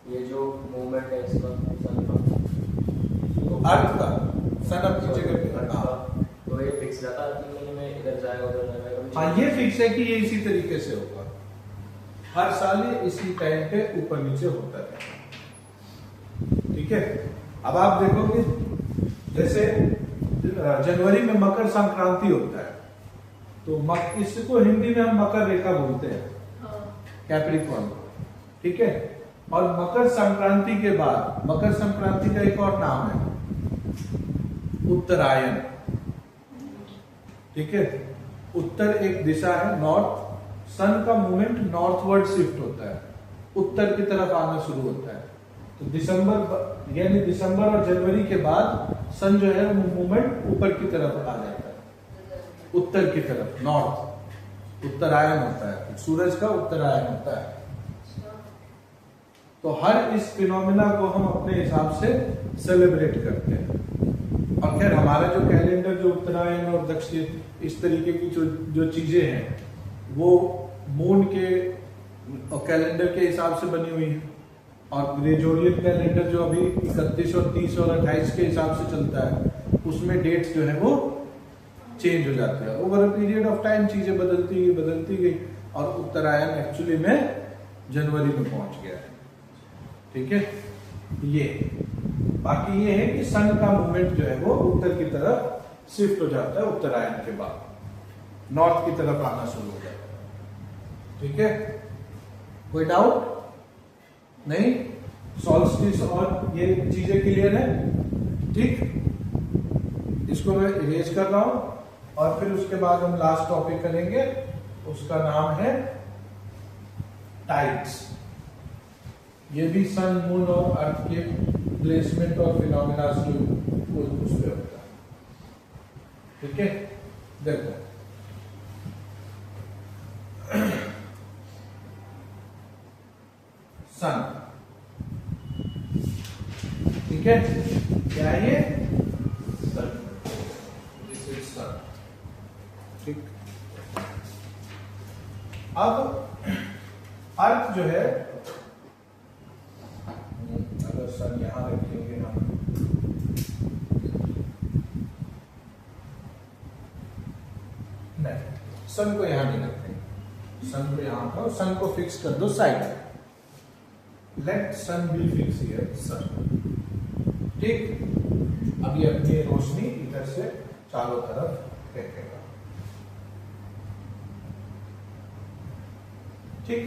S3: ये जो मूवमेंट है इसका सन का, तो
S1: अर्थ का सन अपनी जगह पे,
S3: अर्थ का, तो ये फिक्स रहता है 3 महीने में इधर जाएगा उधर जाएगा।
S1: हाँ, ये फिक्स है कि ये इसी तरीके से होगा, हर साल ये इसी टाइम पे ऊपर नीचे होता है। ठीक है, अब आप देखोगे जैसे जनवरी में मकर संक्रांति होता है, तो इसको हिंदी में हम मकर रेखा बोलते हैं, कैप्रिकॉर्न। ठीक है, और मकर संक्रांति के बाद, मकर संक्रांति का एक और नाम है उत्तरायण। ठीक है, उत्तर एक दिशा है, नॉर्थ, सन का मूवमेंट नॉर्थवर्ड शिफ्ट होता है, उत्तर की तरफ आना शुरू होता है। तो दिसंबर, यानी दिसंबर और जनवरी के बाद सन जो है वो मूवमेंट ऊपर की तरफ आ जाता है, उत्तर की तरफ, नॉर्थ, उत्तरायण होता है, सूरज का उत्तरायण होता है। तो हर इस फिनोमिना को हम अपने हिसाब से सेलिब्रेट करते हैं। और खैर हमारा जो कैलेंडर, जो उत्तरायण और दक्षिण, इस तरीके की जो चीजें हैं वो मून के कैलेंडर के हिसाब से बनी हुई है, और ग्रेगोरियन कैलेंडर जो अभी 31 और 30 और 28 के हिसाब से चलता है, उसमें डेट्स जो है वो चेंज हो जाते हैं। Over a period of time चीजें बदलती गई और उत्तरायण एक्चुअली में जनवरी में पहुंच गया है। ठीक है, ये बाकी ये है कि सन का मूवमेंट जो है वो उत्तर की तरफ शिफ्ट हो जाता है, उत्तरायण के बाद नॉर्थ की तरफ आना शुरू हो जाता है। ठीक है, कोई डाउट नहीं? सॉल्स्टिस और ये चीजें क्लियर है? ठीक, इसको मैं इरेज कर रहा हूं और फिर उसके बाद हम लास्ट टॉपिक करेंगे, उसका नाम है टाइड्स। ये भी सन, मून और अर्थ के प्लेसमेंट और फिनोमेना जो उस पे होता है। ठीक है, देखो सन, ठीक है, क्या है ये? सन, दिस इज सन। ठीक, अब अर्थ जो है, अगर सन यहां रखेंगे हम, नहीं, सन को यहां नहीं रखेंगे, सन को यहां पर, सन को फिक्स कर दो साइड में। Let sun be fix here, sun. ठीक, अब ये अपनी रोशनी इधर से चारों तरफ फेंकेगा। ठीक,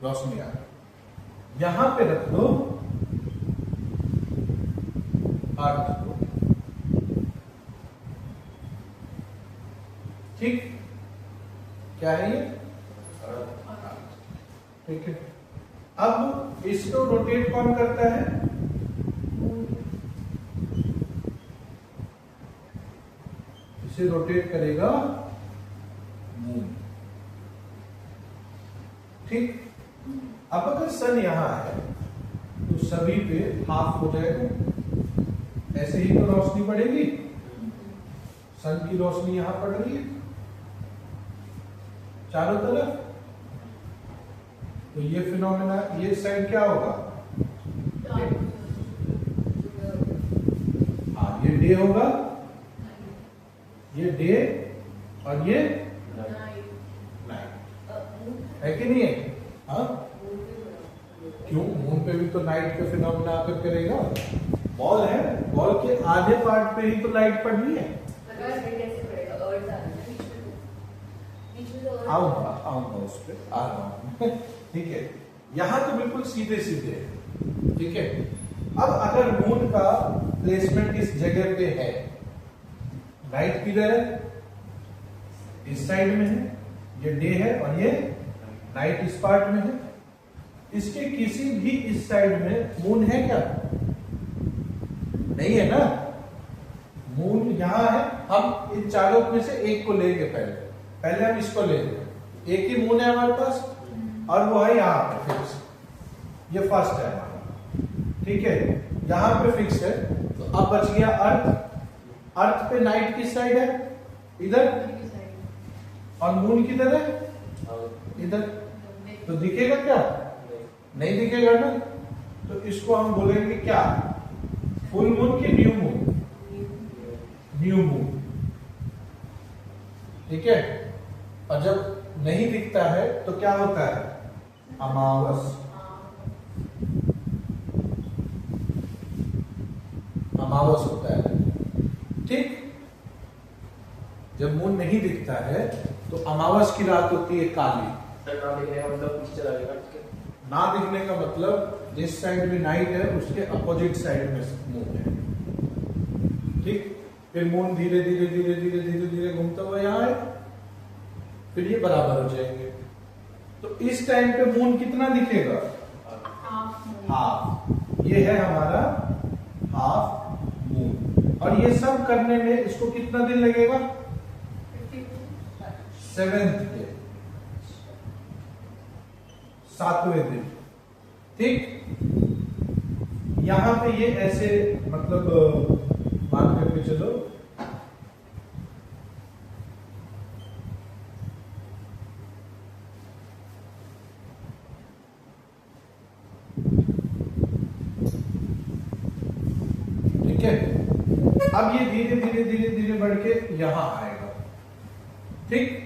S1: रोशनी आ गई। यहां पे रख दो अर्थ को। ठीक, क्या है ये? ठीक है। अब इसको रोटेट कौन करता है? इसे रोटेट करेगा मून। ठीक, अब अगर सन यहां है तो सभी पे हाफ हो जाएगा। ऐसे ही तो रोशनी पड़ेगी, सन की रोशनी यहां पड़ रही है चारों तरफ, तो ये फिनोमेना, ये साइड क्या होगा? हाँ, ये डे होगा, ये डे और ये नाइट है कि नहीं है? हाँ, क्यों? मून पे भी तो नाइट का फिनोमेना आकर करेगा। बॉल है, बॉल के आधे पार्ट पे ही तो लाइट पड़ रही है। आऊंगा उस पे, आ रहा हूं। ठीक है, यहां तो बिल्कुल सीधे सीधे है। ठीक है, अब अगर मून का प्लेसमेंट इस जगह पे है, लाइट किधर है? इस साइड में है, ये डे है और ये नाइट इस पार्ट में है। इसके किसी भी इस साइड में मून है क्या? नहीं है ना, मून यहां है। हम इन चारों में से एक को लेंगे, पहले हम इसको लेंगे। एक ही मून है हमारे पास और वो है यहां पे फिक्स, ये फर्स्ट है हमारा। ठीक है, यहां पे फिक्स है, तो अब बच गया अर्थ। अर्थ पे नाइट किस साइड है? इधर। और मून किधर है? इधर। तो दिखेगा क्या? नहीं दिखेगा ना, तो इसको हम बोलेंगे क्या? फुल मून की न्यू मून? New moon. ठीक है, और जब नहीं दिखता है तो क्या होता है? अमावस। अमावस होता है। ठीक, जब मून नहीं दिखता है तो अमावस की रात होती है काली।
S3: ना दिखने का मतलब पीछे चला गया।
S1: ना दिखने का मतलब जिस साइड में नाइट है उसके अपोजिट साइड में मून है। ठीक, फिर मून धीरे धीरे धीरे धीरे धीरे धीरे घूमता हुआ यहाँ है, फिर ये बराबर हो जाएंगे। तो इस टाइम पे मून कितना दिखेगा? हाफ। ये है हमारा हाफ मून। और ये सब करने में इसको कितना दिन लगेगा? 7th डे, 7वें दिन। ठीक, यहां पे ये ऐसे मतलब मान करके चलो, ठीक है। अब ये धीरे धीरे धीरे धीरे बढ़ के यहां आएगा। ठीक,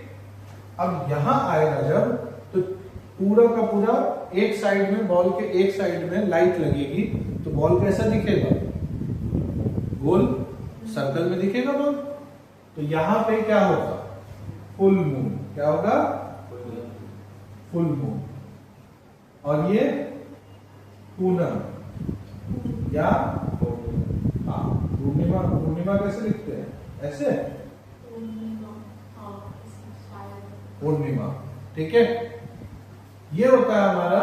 S1: अब यहां आएगा जब, तो पूरा का पूरा एक साइड में, बॉल के एक साइड में लाइट लगेगी, तो बॉल कैसा दिखेगा? गोल सर्कल में दिखेगा बॉल। तो यहां पे क्या होगा? Full moon. क्या होगा? Full moon. और ये पूनम या पूर्णिमा। पूर्णिमा कैसे लिखते हैं? ऐसे पूर्णिमा। ठीक है, ये होता है हमारा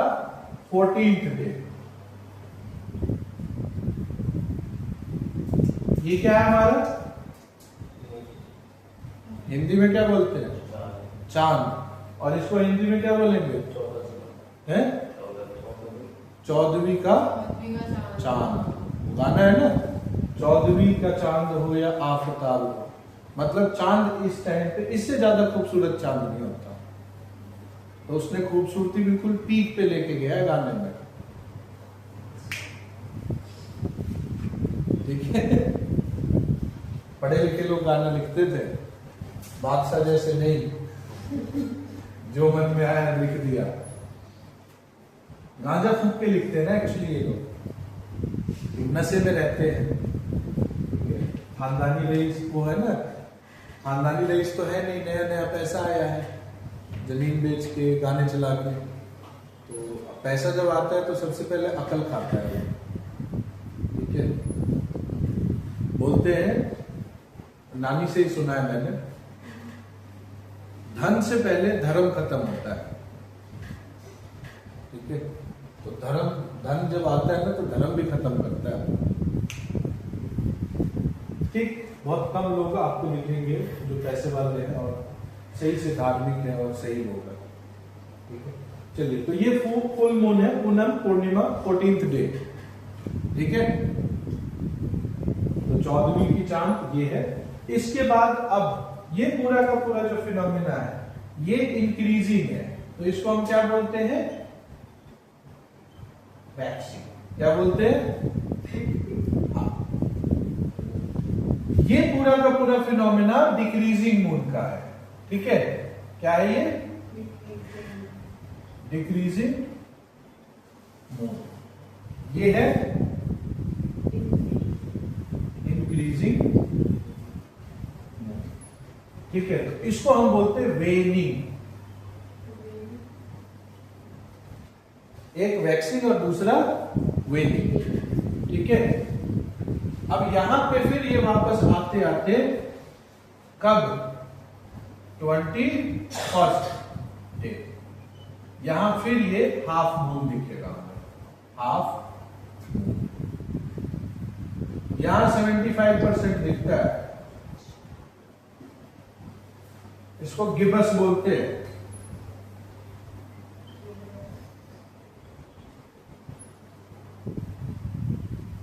S1: 14th डे। ये क्या है हमारा? हिंदी में क्या बोलते हैं? चांद। और इसको हिंदी में क्या बोलेंगे? हैं? 14वीं का चांद। गाना है ना, 14वीं का चांद हो या आफताब हो। मतलब चांद इस टाइम पे, इससे ज्यादा खूबसूरत चांद नहीं होता। तो उसने खूबसूरती बिल्कुल पीक पे लेके गया है गाने में। ठीक है, पढ़े लिखे लोग गाना लिखते थे, बादशाह जैसे नहीं, जो मन में आया लिख दिया। गांजा फूक के लिखते हैं ना एक्चुअली ये लोग, नशे में रहते हैं। खानदानी रईस वो है ना, खानदानी रईस तो है नहीं, नया नया पैसा आया है, जमीन बेच के गाने चला के, तो पैसा जब आता है तो सबसे पहले अकल खाता है। ठीक है, बोलते हैं, नानी से ही सुना है मैंने, धन से पहले धर्म खत्म होता है। ठीक है, तो धन जब आता है ना तो धर्म भी खत्म करता है। ठीक, बहुत कम लोग आपको दिखेंगे जो पैसे वाले हैं और सही से धार्मिक है और सही लोग हैं। ठीक है, चलिए, तो ये फुल मून है, पूनम पूर्णिमा 14th डे। ठीक है, तो 14वीं की चांद ये है। इसके बाद अब ये पूरा का पूरा जो फिनोमिना है ये इंक्रीजिंग है, तो इसको हम क्या बोलते हैं? वैक्सिंग। क्या बोलते हैं? ये पूरा का पूरा फिनोमिना डिक्रीजिंग मून का है। ठीक है, क्या है ये? Decreasing moon. ये है इंक्रीजिंग मून। ठीक है, तो इसको हम बोलते हैं वेनिंग। एक वैक्सिंग और दूसरा वेनिंग। ठीक है, अब यहां पे फिर ये वापस आते आते कब? 21st डे, यहां फिर ये हाफ मून दिखेगा हमें। हाफ मून यहां 75% दिखता है, इसको गिबस बोलते हैं।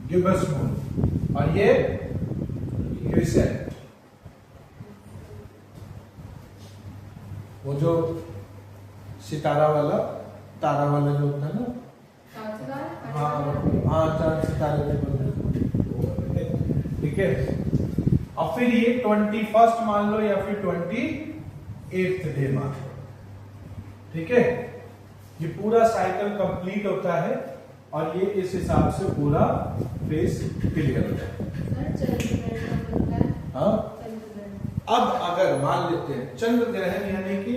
S1: Gibbs moon. और ये क्रिसेंट, वो जो सितारा वाला, तारा वाला जो होता है ना, हाँ चांद सितारे के बोलते हैं। ठीक है, और फिर ये 21st मान लो या फिर 28th डे मान लो। ठीक है, ये पूरा साइकिल कंप्लीट होता है और ये इस हिसाब से पूरा फेस क्लियर हो जाता है। हाँ, अब अगर मान लेते हैं चंद्र ग्रहण, यानी कि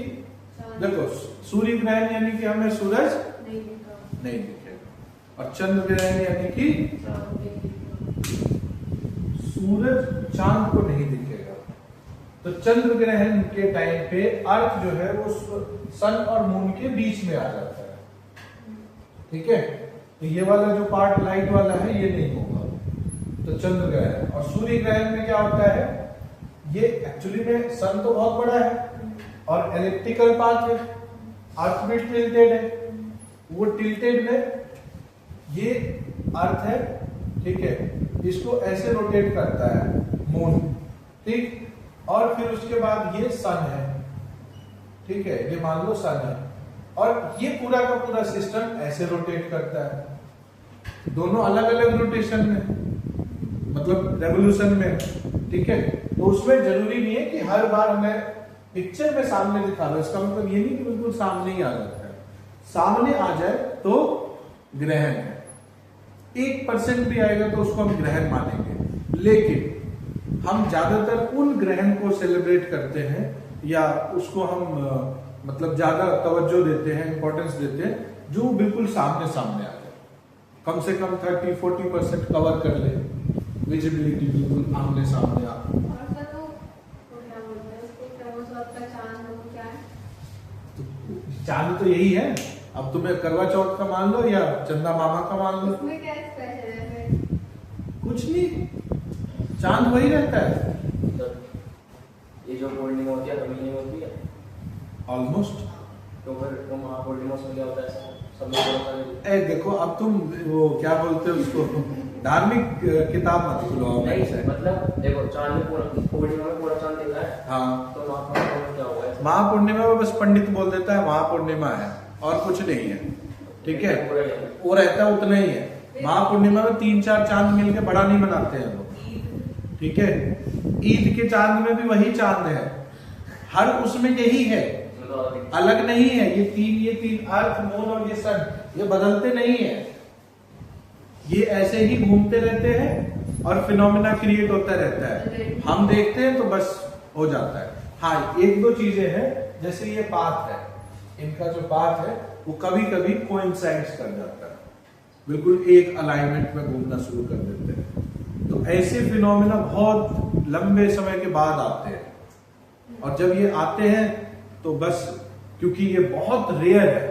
S1: देखो सूर्य ग्रहण यानी कि हमें सूरज नहीं दिखेगा, और चंद्र ग्रहण यानी कि सूरज चांद को नहीं दिखेगा। तो चंद्र ग्रहण के टाइम पे अर्थ जो है वो सन और मून के बीच में आ जाता है। ठीक है, तो ये वाला जो पार्ट लाइट वाला है ये नहीं होगा, तो चंद्र ग्रहण। और सूर्य ग्रहण में क्या होता है? ये एक्चुअली में सन तो बहुत बड़ा है और इलेक्ट्रिकल पाथ है, अर्थ भी टिल्टेड है, वो टिल्टेड में ये अर्थ है। ठीक है, इसको ऐसे रोटेट करता है मून। ठीक, और फिर उसके बाद ये सन है। ठीक है, ये मान लो सन है, और ये पूरा का पूरा सिस्टम ऐसे रोटेट करता है। दोनों अलग अलग रोटेशन में, मतलब रेवोल्यूशन में। ठीक है, तो उसमें जरूरी नहीं है कि हर बार हमें पिक्चर में सामने दिखा दो, इसका मतलब ये नहीं कि बिल्कुल सामने ही आ जाता है। सामने आ जाए तो ग्रहण है, 1% भी आएगा तो उसको हम ग्रहण मानेंगे। लेकिन हम ज्यादातर उन ग्रहण को सेलिब्रेट करते हैं या उसको हम मतलब ज्यादा तवज्जो देते हैं, इंपॉर्टेंस देते हैं जो बिल्कुल सामने सामने आ जाए, कम से कम 30-40% कवर कर ले, विजिबिलिटी बिल्कुल आमने सामने आ। चांद तो यही है। अब तुम्हें करवा चौथ का मान लो या चंदा मामा का मान लो,
S2: उसमें क्या स्पेशल है?
S1: कुछ नहीं, चांद वही रहता है।
S3: ये जो पूर्णिमा होती है कभी नहीं होती है
S1: ऑलमोस्ट।
S3: तो फिर तो महापूर्णिमा में क्या होता है? सब लोग
S1: ए देखो, अब तुम वो क्या बोलते हो उसको, धार्मिक किताब मत खुलो।
S3: नहीं, मतलब देखो चांद में पूरा पूर्णिमा में पूरा चांद दिखा है।
S1: हाँ,
S3: तो महापूर्णिमा में क्या होगा?
S1: महापूर्णिमा में बस पंडित बोल देता है महापूर्णिमा है और कुछ नहीं है। ठीक है, वो रहता है उतना ही है। महापूर्णिमा में 3-4 चांद मिलके बड़ा नहीं मनाते हैं लोग। ठीक है, ईद के चांद में भी वही चांद है, हर उसमें यही है, अलग नहीं है। ये तीन अर्थ, मून और ये सन, ये बदलते नहीं है, ये ऐसे ही घूमते रहते हैं और फिनोमेना क्रिएट होता रहता है। हम देखते हैं तो बस हो जाता है। हाँ, एक दो चीजें हैं, जैसे ये पाथ है, इनका जो पाथ है वो कभी कभी कोइंसाइड्स कर जाता है, बिल्कुल एक अलाइनमेंट में घूमना शुरू कर देते हैं। तो ऐसे फिनोमेना बहुत लंबे समय के बाद आते हैं, और जब ये आते हैं तो बस, क्योंकि ये बहुत रेयर है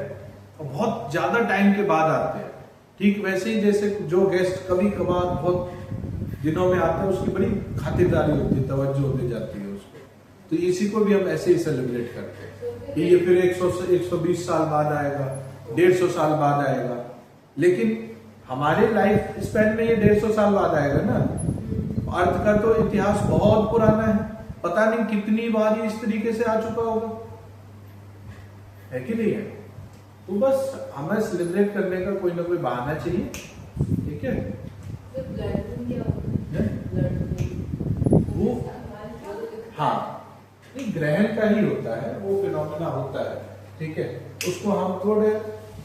S1: और बहुत ज्यादा टाइम के बाद आते हैं, ठीक वैसे ही जैसे जो गेस्ट कभी कभार बहुत दिनों में आते हैं, उसकी बड़ी खातिरदारी होती है, तवज्जो होती जाती है उसको। तो इसी को भी हम ऐसे ही सेलिब्रेट करते हैं कि ये फिर 120 साल बाद आएगा, 150 साल बाद आएगा, लेकिन हमारे लाइफ स्पैन में ये 150 साल बाद आएगा ना। अर्थ का तो इतिहास बहुत पुराना है, पता नहीं कितनी बार ये इस तरीके से आ चुका होगा, है कि नहीं है। तो बस हमें सेलिब्रेट करने का कोई ना कोई बहाना चाहिए, ठीक है। वो हाँ, नहीं, ग्रहण का ही होता है, वो फिनोमेना होता है, ठीक है। उसको हम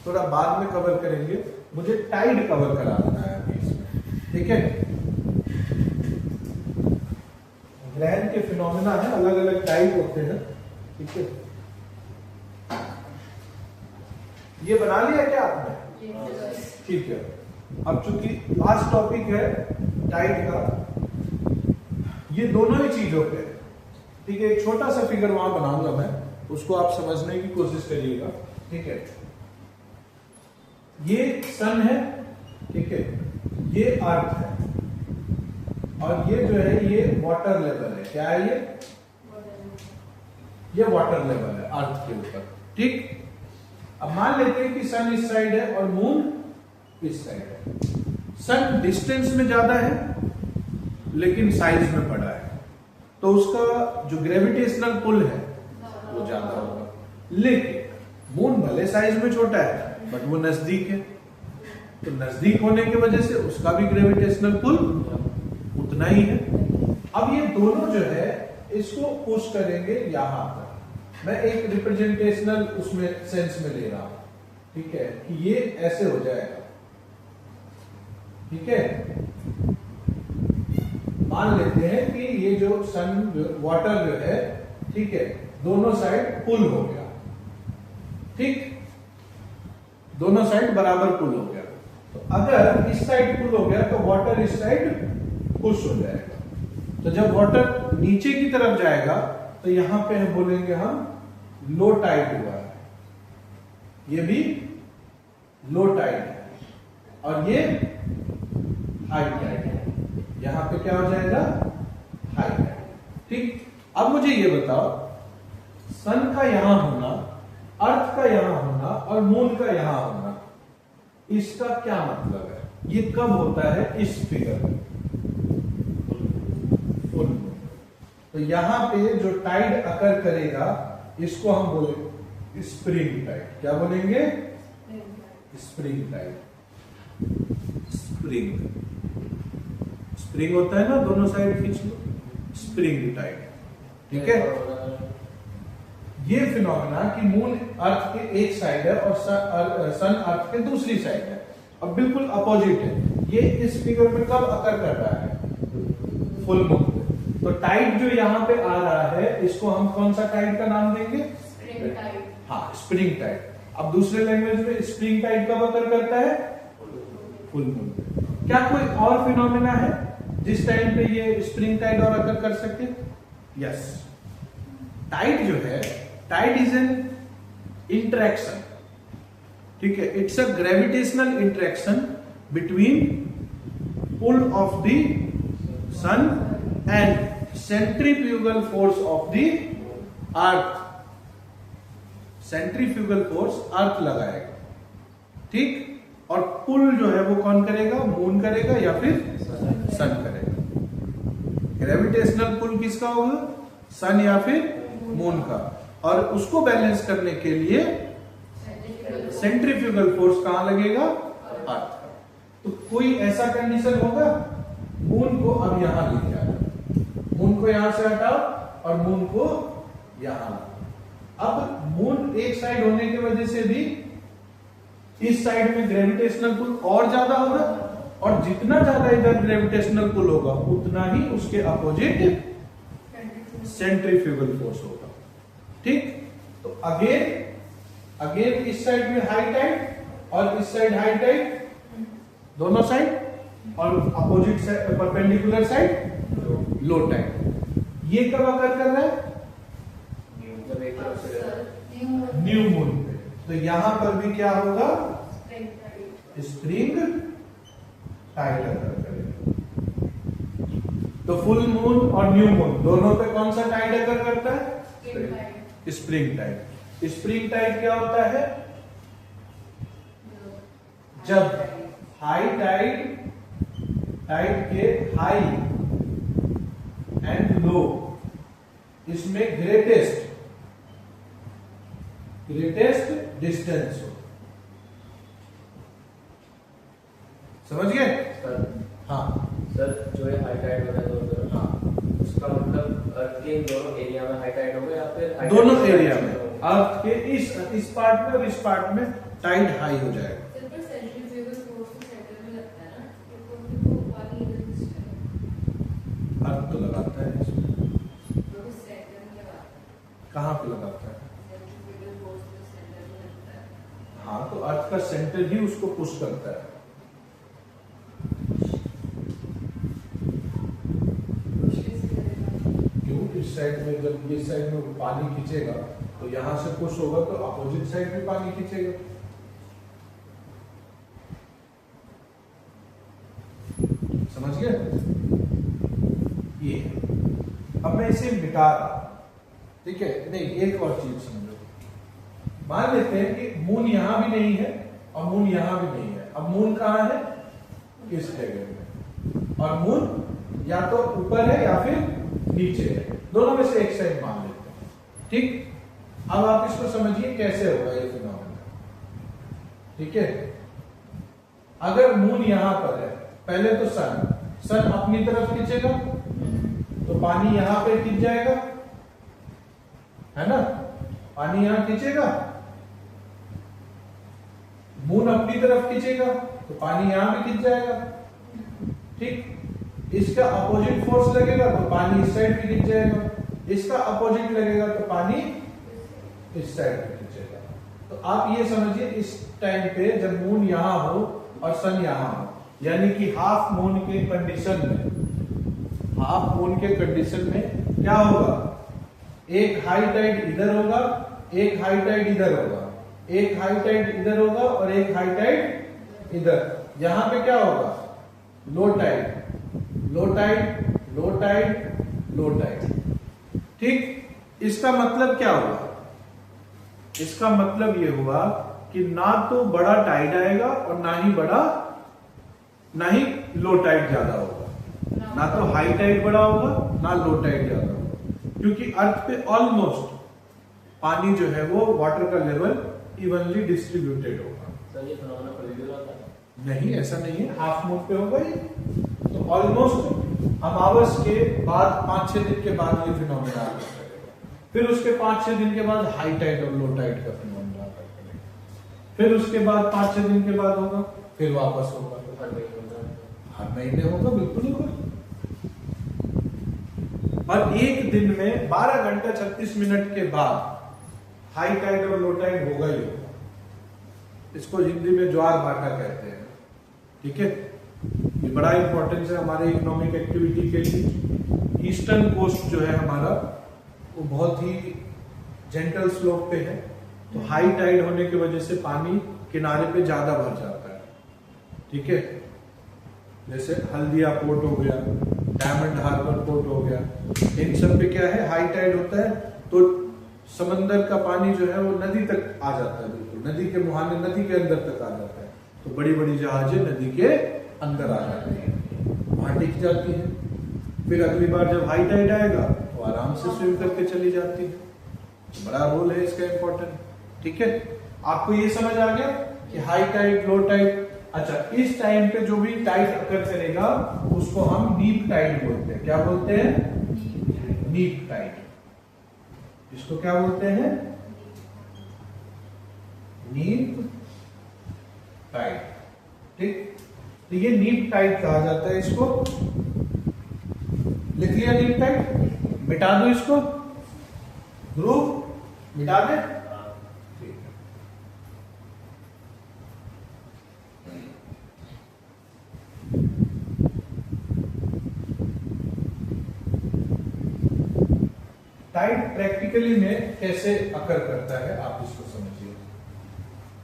S1: थोड़ा बाद में कवर करेंगे, मुझे टाइड कवर करा देना है अभी इसमें, ठीक है। ग्रहण के फिनोमेना है, अलग अलग टाइप होते हैं, ठीक है। ये बना लिया क्या आपने? ठीक है। अब चूंकि लास्ट टॉपिक है टाइड का, ये दोनों ही चीजों पे, ठीक है। एक छोटा सा फिगर वहां बनाऊंगा मैं, उसको आप समझने की कोशिश करिएगा, ठीक है। ये सन है, ठीक है, ये अर्थ है, और ये जो है ये वाटर लेवल है। क्या है ये वाटर लेवल है अर्थ के ऊपर, ठीक। अब मान लेते हैं कि सन इस साइड है और मून इस साइड है। सन डिस्टेंस में ज्यादा है लेकिन साइज में बड़ा है, तो उसका जो ग्रेविटेशनल पुल है वो ज्यादा होगा। लेकिन मून भले साइज में छोटा है बट वो नजदीक है, तो नजदीक होने की वजह से उसका भी ग्रेविटेशनल पुल उतना ही है। अब ये दोनों जो है इसको पुश करेंगे यहां पर। मैं एक रिप्रेजेंटेशनल उसमें सेंस में ले रहा हूं, ठीक है, कि ये ऐसे हो जाएगा, ठीक है। मान लेते हैं कि ये जो सन वाटर जो है, ठीक है, दोनों साइड पुल हो गया, ठीक, दोनों साइड बराबर पुल हो गया। तो अगर इस साइड पुल हो गया तो वाटर इस साइड पुश हो जाएगा। तो जब वाटर नीचे की तरफ जाएगा तो यहां पे बोलेंगे हम लो टाइड हुआ है, ये भी लो टाइड है, और ये हाई टाइड है। यहां पे क्या हो जाएगा? हाई टाइड, ठीक। अब मुझे ये बताओ, सन का यहां होना, अर्थ का यहां होना और मून का यहां होना, इसका क्या मतलब है? ये कब होता है? इस फिगर में तो यहां पे जो टाइड अकर करेगा इसको हम बोलेंगे स्प्रिंग टाइड। क्या बोलेंगे? Spring Tide. स्प्रिंग होता है ना, दोनों साइड खींच लो, स्प्रिंग टाइड, ठीक है। ये फिनोमेना कि मून अर्थ के एक साइड है और सन अर्थ के दूसरी साइड है, अब बिल्कुल अपोजिट है। ये इस फिगर में कब अकर कर रहा है? फुल मून पे। तो टाइड जो यहां पे आ रहा है इसको हम कौन सा टाइड का नाम देंगे?
S2: Spring tide.
S1: हाँ, स्प्रिंग टाइड। अब दूसरे लैंग्वेज में स्प्रिंग टाइड कब अकर करता है? फुल मून पे। क्या कोई और फिनोमेना है जिस टाइम पे ये स्प्रिंग टाइड और अकर कर सके? यस, टाइड जो है, टाइड इज एन इंटरेक्शन, ठीक है। It's a gravitational interaction between pull of the sun and centrifugal force of the earth. Centrifugal force earth लगाएगा, ठीक, और पुल जो है वो कौन करेगा? मून करेगा या फिर सन करेगा। ग्रेविटेशनल पुल किसका होगा? सन या फिर मून का। और उसको बैलेंस करने के लिए सेंट्रीफ्यूगल फोर्स कहां लगेगा? अर्थ का। तो कोई ऐसा कंडीशन होगा? मून को अब यहां लेके आओ, मून को यहां से हटाओ और मून को यहां। अब मून एक साइड होने की वजह से भी इस साइड में ग्रेविटेशनल पुल और ज्यादा होगा, और जितना ज्यादा इधर ग्रेविटेशनल पुल होगा उतना ही उसके अपोजिट सेंट्रीफ्यूगल फोर्स होगा। ठीक, तो अगेन इस साइड में हाई टाइड और इस साइड हाई टाइड, दोनों साइड, और opposite side perpendicular side low tide. ये कब अगर कर रहा है?
S3: जब एक तरफ से
S1: न्यू मून पे। तो यहां पर भी क्या होगा? स्प्रिंग टाइड अगर करेगा। तो फुल मून और न्यू मून दोनों पे कौन सा टाइड अगर करता है? Spring Tide. स्प्रिंग टाइड क्या होता है? जब हाई टाइड के हाई एंड लो इसमें ग्रेटेस्ट डिस्टेंस हो। समझ गए?
S3: सर,
S1: हाँ
S3: सर जो ये हाई टाइड होता है दोनों,
S1: हाँ,
S3: उसका मतलब अर्थ के इन दोनों एरिया में हाई टाइड होगा या फिर high
S1: दोनों
S3: tide
S1: एरिया
S3: से
S1: में,
S3: होगा?
S1: अर्थ के इस पार्ट में और इस पार्ट में टाइड हाई हो जाएगा। अर्थ तो लगाता है इसमें, कहाँ पे लगाता है? हाँ, तो अर्थ का सेंटर ही उसको पुश करता है। क्यों? इस साइड में जब इस साइड में पानी खींचेगा तो यहां से पुश होगा तो अपोजिट साइड में पानी खींचेगा। समझ गए? ये अब मैं इसे मिटा रहा हूं, ठीक है? नहीं, एक और चीज समझो। मान लेते हैं कि मून यहां भी नहीं है और मून यहां भी नहीं है। अब मून कहां है? इस जगह में, और मून या तो ऊपर है या फिर नीचे है, दोनों में से एक साइड मान लेते हैं। ठीक, अब आप इसको समझिए कैसे होगा ये फिनोमेना। ठीक है, अगर मून यहां पर है, पहले तो सन अपनी तरफ खींचेगा तो पानी यहां पे खींच जाएगा, है ना? पानी यहां खींचेगा, मून अपनी तरफ खींचेगा तो पानी यहां भी खींच जाएगा। ठीक, इसका अपोजिट फोर्स लगेगा तो पानी इस साइड भी खींच जाएगा, इसका अपोजिट लगेगा तो पानी इस साइड भी खींचेगा। तो आप ये समझिए, इस टाइम पे जब मून यहां हो और सन यहां हो, यानी कि हाफ मून के कंडीशन में क्या होगा? एक हाई टाइड इधर होगा, एक हाई टाइड इधर होगा, एक हाई टाइड इधर होगा और एक हाई टाइड इधर। यहां पे क्या होगा? Low tide, low tide, low tide, low tide. ठीक, इसका मतलब क्या हुआ? इसका मतलब ये हुआ कि ना तो बड़ा टाइड आएगा और ना ही लो टाइड ज्यादा होगा, ना तो हाई टाइड बड़ा होगा ना लो टाइड ज्यादा होगा, क्योंकि अर्थ पे ऑलमोस्ट पानी जो है वो वाटर का लेवल इवनली डिस्ट्रीब्यूटेड होगा।
S3: सर ये फिनोमेना कभी भी होता है?
S1: नहीं, ऐसा नहीं है, हाफ मून पे होगा ये। तो ऑलमोस्ट अमावस के बाद 5-6 दिन के बाद ये फिनोमेना आता है। फिर उसके 5-6 दिन के बाद हाई टाइड और लो टाइड का फिनोमेना आता है। फिर उसके बाद 5-6 दिन के बाद होगा, फिर वापस होगा। हर महीने होगा, बिल्कुल होगा। और एक दिन में 12 घंटा 36 मिनट के बाद हाई टाइड और लो टाइड होगा ही होगा। इसको हिंदी में ज्वार भाटा कहते हैं। ठीक है, ये बड़ा इंपॉर्टेंस है हमारे इकोनॉमिक एक्टिविटी के लिए। ईस्टर्न कोस्ट जो है हमारा, वो बहुत ही जेंटल स्लोप पे है, तो हाई टाइड होने की वजह से पानी किनारे पे ज्यादा भर जाता है। ठीक है, जैसे हल्दिया पोर्ट हो गया, डायमंड हार्बर पोर्ट हो गया, इन सब पे क्या है? हाई टाइड होता है तो समंदर का पानी जो है वो नदी तक आ जाता है, बिल्कुल नदी के मुहाने, नदी के अंदर तक आ जाता है। तो बड़ी बड़ी जहाजें नदी के अंदर आ जाती है, वहां टिक जाती है। फिर अगली बार जब हाई टाइड आएगा तो आराम से स्विम करके चली जाती है। तो बड़ा रोल है इसका इंपॉर्टेंट। ठीक है, आपको ये समझ आ गया कि हाई टाइड, लो टाइड। अच्छा, इस टाइम पे जो भी टाइड अकर करेगा उसको हम नीप टाइड बोलते हैं। क्या बोलते हैं? नीप टाइड। इसको क्या बोलते हैं? नीप टाइट। ठीक, तो ये नीप टाइट कहा जाता है इसको। लिख लिया नीप टाइट, मिटा दो इसको, ग्रुप मिटा दे। ठीक है, टाइट प्रैक्टिकली में कैसे अकर करता है आप इसको समझिए।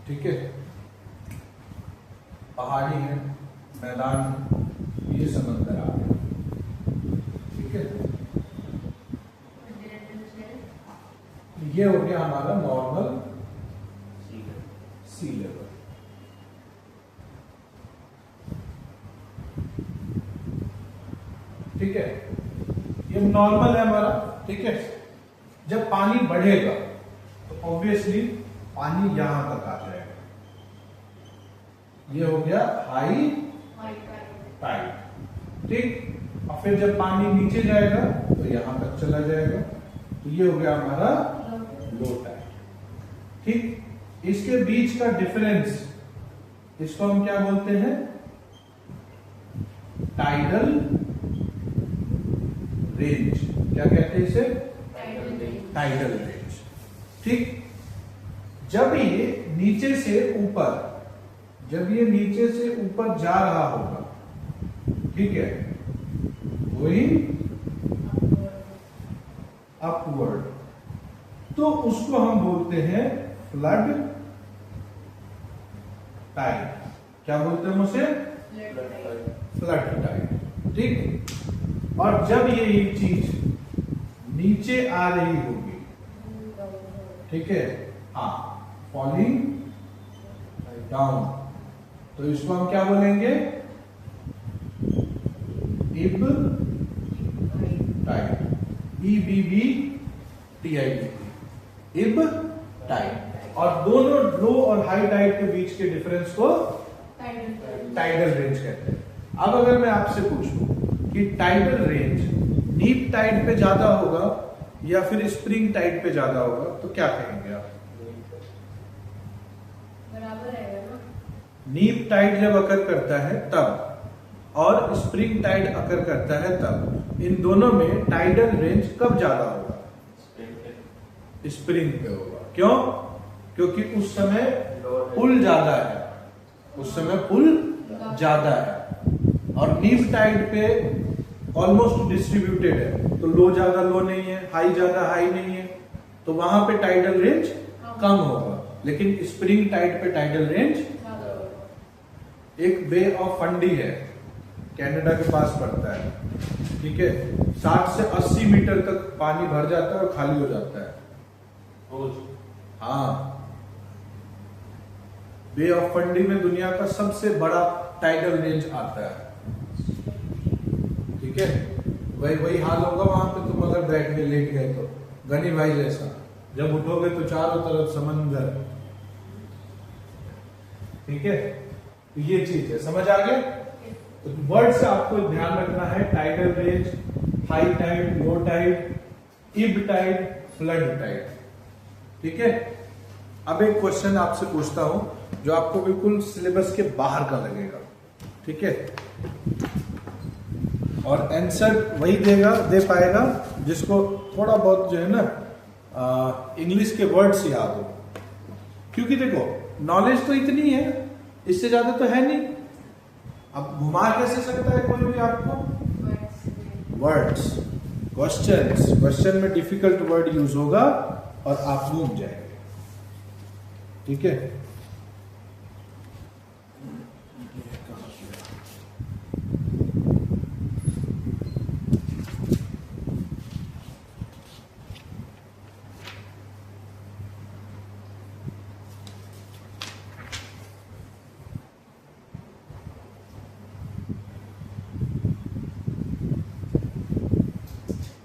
S1: ठीक है, पहाड़ी है, मैदान है, ये समंदर आ गया। ठीक है, ये हो गया हमारा नॉर्मल सी लेवल। ठीक है, ये नॉर्मल है हमारा। ठीक है, जब पानी बढ़ेगा तो ऑब्वियसली पानी यहां तक आ जाएगा। ये हो गया हाई टाइड। ठीक, और फिर जब पानी नीचे जाएगा तो यहां तक चला जाएगा, तो ये हो गया हमारा लो टाइड। ठीक, इसके बीच का डिफरेंस, इसको हम क्या बोलते हैं? Tidal range. क्या कहते हैं इसे? Tidal range. ठीक, जब ये नीचे से ऊपर, जब ये नीचे से ऊपर जा रहा होगा, ठीक है, वही अपवर्ड, तो उसको हम बोलते हैं फ्लड टाइड। क्या बोलते हैं उसे? Flood tide. ठीक, और जब ये चीज नीचे आ रही होगी, ठीक है, हाँ, फॉलिंग डाउन, तो इसको हम क्या बोलेंगे? इब टाइड। EBBTID, इब टाइड। और दोनों लो और हाई टाइड के बीच के डिफरेंस को टाइडल रेंज कहते हैं। अब अगर मैं आपसे पूछूं कि टाइडल रेंज नीप टाइड पे ज्यादा होगा या फिर स्प्रिंग टाइड पे ज्यादा होगा, तो क्या कहेंगे आप?
S2: बराबर है ना?
S1: नीप टाइड जब अकर करता है तब, और स्प्रिंग टाइड अकर करता है तब, इन दोनों में टाइडल रेंज कब ज्यादा होगा? स्प्रिंग पे होगा। क्यों? क्योंकि उस समय पुल ज्यादा है, उस समय पुल ज्यादा है, और नीप टाइड पे ऑलमोस्ट डिस्ट्रीब्यूटेड है, तो लो ज्यादा लो नहीं है, हाई ज्यादा हाई नहीं है, तो वहां पे टाइडल रेंज कम होगा। लेकिन स्प्रिंग टाइड पे टाइडल रेंज, एक बे ऑफ फंडी है, कनाडा के पास पड़ता है, ठीक है, 60 से 80 मीटर तक पानी भर जाता है और खाली हो जाता है। हाँ, बे ऑफ फंडी में दुनिया का सबसे बड़ा टाइडल रेंज आता है। ठीक है, वही हाल होगा वहां पे, तुम अगर बैठ के लेट गए तो गनी भाई जैसा, जब उठोगे तो चारों तरफ समंदर। ठीक है, तो ये चीज है, समझ आ गया? तो वर्ड से आपको ध्यान रखना है tidal range, high tide, low tide, ebb tide, flood tide. ठीक है, अब एक क्वेश्चन आपसे पूछता हूं जो आपको बिल्कुल सिलेबस के बाहर का लगेगा। ठीक है, और आंसर वही दे पाएगा जिसको थोड़ा बहुत जो है ना इंग्लिश के वर्ड्स याद हो, क्योंकि देखो नॉलेज तो इतनी है, इससे ज्यादा तो है नहीं। अब घुमा कैसे सकता है कोई भी आपको? वर्ड्स, क्वेश्चन में डिफिकल्ट वर्ड यूज होगा और आप घूम जाएंगे। ठीक है,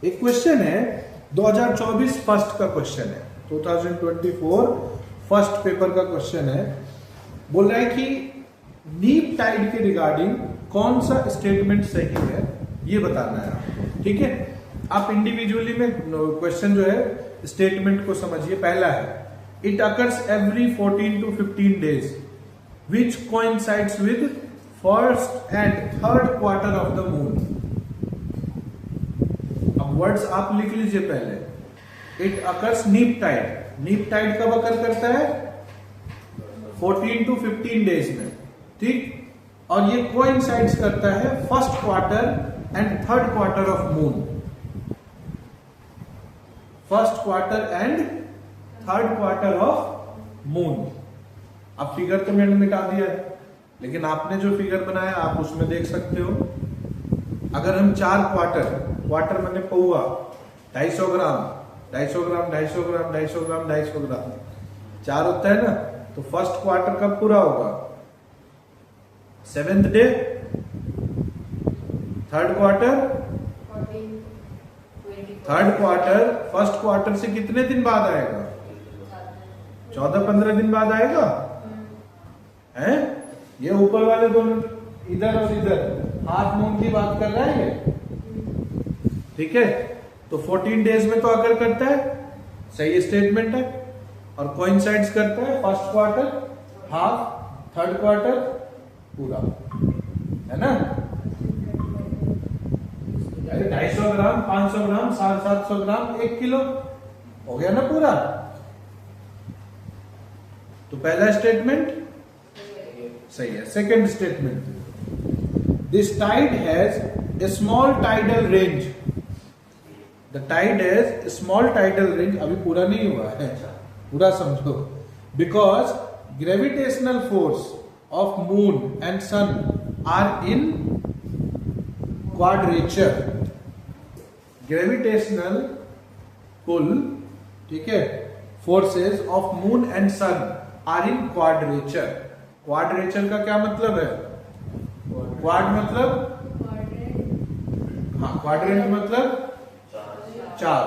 S1: एक क्वेश्चन है 2024 फर्स्ट का क्वेश्चन है, 2024 फर्स्ट पेपर का क्वेश्चन है। बोल रहा है कि नीप टाइड के रिगार्डिंग कौन सा स्टेटमेंट सही है, ये बताना है आपको। ठीक है, आप इंडिविजुअली में क्वेश्चन जो है स्टेटमेंट को समझिए। पहला है it occurs every 14 to 15 days which coincides with first and third quarter of the moon. अब वर्ड्स आप लिख लीजिए पहले। इट अकर्स नीप टाइड। नीप टाइड कब अकर करता है? 14 to 15 डेज में, ठीक। और ये कोइंसाइड्स करता है first quarter and third quarter of moon. First quarter and third quarter of moon. अब फिगर तो मैंने मिटा दिया है, लेकिन आपने जो फिगर बनाया आप उसमें देख सकते हो। अगर हम 4 क्वार्टर मैंने पौआ 250 ग्राम 250 ग्राम 250 ग्राम 250 ग्राम 250 ग्राम 4 होता है ना, तो फर्स्ट क्वार्टर कब पूरा होगा? 7th day. Third quarter
S2: 14, 20,
S1: first quarter से कितने दिन बाद आएगा? 14-15 दिन बाद आएगा, हैं? ये ऊपर वाले दोनों इधर और इधर हाफ मून की बात कर रहा है ये, ठीक है। तो 14 डेज में तो अगर करता है, सही स्टेटमेंट है। और कोइंसाइड्स करता है first quarter half, third quarter पूरा, है ना। 250 ग्राम 500 ग्राम 750 ग्राम 1 किलो हो गया ना पूरा। तो पहला स्टेटमेंट सही है। Second statement, this tide has a small tidal range. The tide has small tidal range. अभी पूरा नहीं हुआ है, पूरा समझो। Because gravitational force of moon and sun are in quadrature. Gravitational pull, ठीक है, forces of moon and sun are in quadrature. Quadrature का क्या मतलब है? क्वाड मतलब, हाँ, क्वाड्रेंट मतलब 4।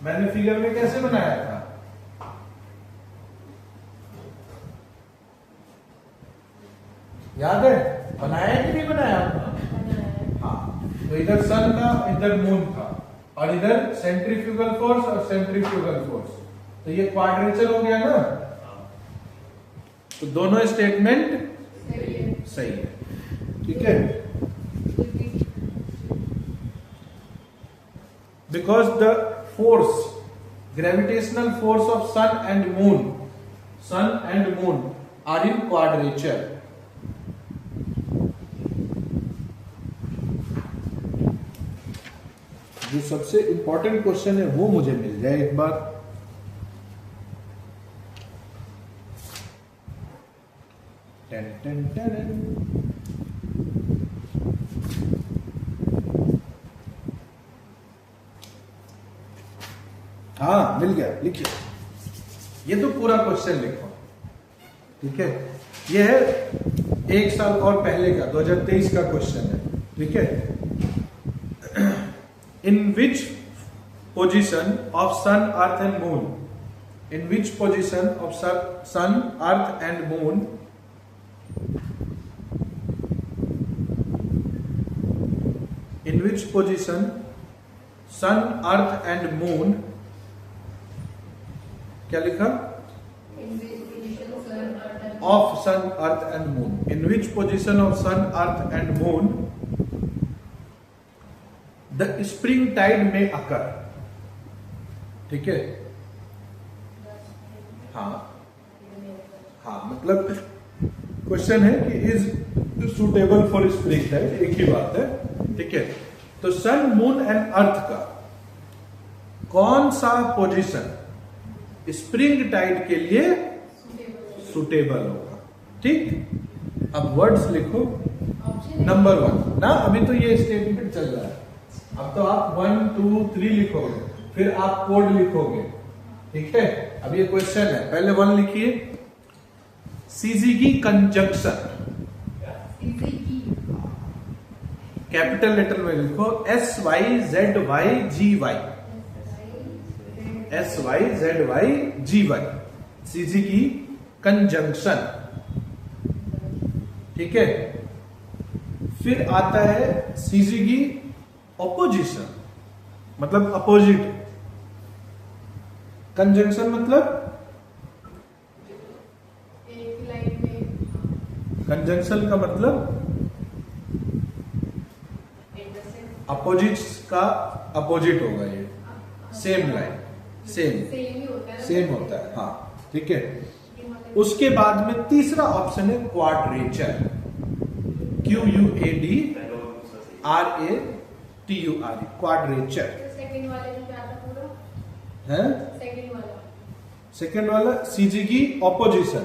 S1: मैंने फिगर में कैसे बनाया था? याद है? बनाया कि नहीं बनाया? हाँ, तो इधर सन था, इधर मून था, और इधर सेंट्रीफ्यूगल फोर्स और सेंट्रीफ्यूगल फोर्स। तो ये क्वाड्रेचर हो गया ना। तो दोनों स्टेटमेंट सही है, ठीक है। Because the force, gravitational force of sun and moon are in quadrature. जो सबसे इंपॉर्टेंट क्वेश्चन है वो मुझे मिल जाए एक बार। Ton ton ton. हाँ, मिल गया, लिखिए। ये तो पूरा क्वेश्चन लिखो, ठीक है। ये है 1 साल और पहले का 2023 का क्वेश्चन है, ठीक है। In which position of sun, earth and moon? In which position of sun, earth and moon? In which position sun, earth and moon? क्या लिखा? Of sun, earth and moon. In which position of sun, earth and moon the spring tide में occur, ठीक है। हाँ, मतलब question है कि is suitable for spring tide, एक ही बात है, ठीक है। तो सन, मून एंड अर्थ का कौन सा पोजीशन स्प्रिंग टाइड के लिए सुटेबल होगा, ठीक। अब वर्ड्स लिखो। नंबर 1 ना, अभी तो ये स्टेटमेंट चल रहा है। अब तो आप 1, 2, 3 लिखोगे, फिर आप कोड लिखोगे, ठीक है। अब ये क्वेश्चन है, पहले 1 लिखिए। सीजीगी कंजंक्शन, कैपिटल लेटर में लिखो SYZYGY, SYZYGY, सीजीगी कंजंक्शन, ठीक है। फिर आता है सीजीगी ऑपोजिशन, मतलब अपोजिट, कंजंक्शन मतलब
S2: एक लाइन में
S1: कंजंक्शन का मतलब अपोजिट्स का अपोजिट होगा, ये सेम लाइन, सेम होता है। हाँ ठीक है। उसके बाद में तीसरा ऑप्शन है quadrature, QUAD RATUR, quadrature
S2: second वाले में क्या था पूरा?
S1: है। सेकंड वाला CG की ऑपोजिशन,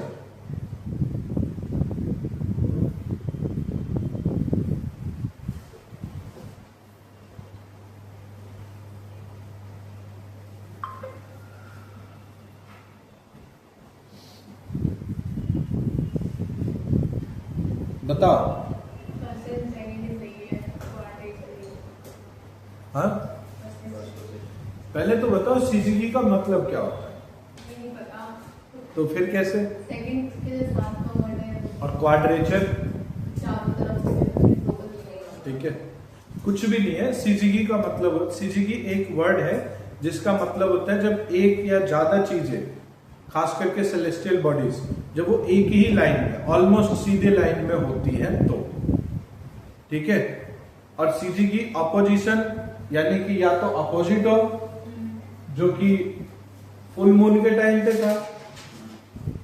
S1: बताओ। हाँ पहले तो बताओ CGG का मतलब क्या होता है?
S2: नहीं पता।
S1: तो फिर कैसे?
S2: सेकंड के साथ का वर्ड है
S1: और क्वाड्रेचर?
S2: चारों तरफ से
S1: ठीक है, कुछ भी नहीं है। CGG का मतलब, CGG एक वर्ड है जिसका मतलब होता है जब एक या ज्यादा चीजें, खास करके सेलेस्टियल बॉडीज, जब वो एक ही लाइन में, ऑलमोस्ट सीधे लाइन में होती है तो, ठीक है। और CG की ऑपोजिशन यानी कि या तो अपोजिट हो, जो कि फुल मून के टाइम पे था,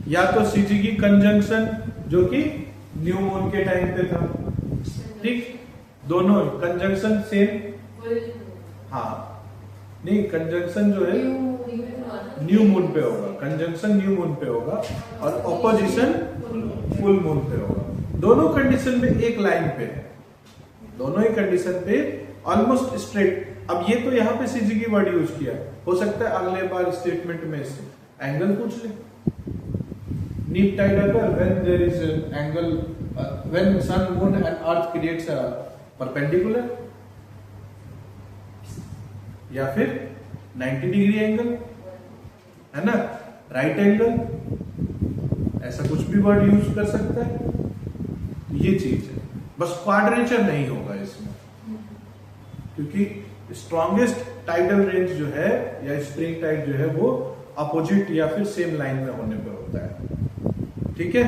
S1: या तो CG की कंजंक्शन जो कि न्यू मून के टाइम पे था। ठीक, दोनों कंजंक्शन सेम। हाँ नहीं, कंजंक्शन जो है न्यू मून पे होगा, कंजंक्शन न्यू मून पे होगा और ऑपोजिशन फुल मून पे होगा। दोनों कंडीशन में एक लाइन पे है, दोनों ही कंडीशन पे ऑलमोस्ट स्ट्रेट। अब ये तो यहाँ पे CG की वर्ड यूज किया, हो सकता है अगले बार स्टेटमेंट में से एंगल पूछ ले। नीप टाइड अगर when there is angle, when sun moon and earth creates a perpendicular, या फिर 90 डिग्री एंगल, है ना, राइट एंगल, ऐसा कुछ भी वर्ड यूज कर सकता है। ये चीज है, बस क्वाड्रेचर नहीं होगा इसमें, क्योंकि स्ट्रॉन्गेस्ट टाइडल रेंज जो है या स्प्रिंग टाइड जो है वो अपोजिट या फिर सेम लाइन में होने पर होता है। ठीक है,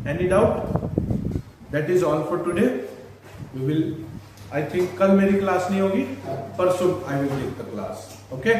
S1: any doubt? That is all for today. We will, I think कल मेरी क्लास नहीं होगी, परसों I will take the class. Okay.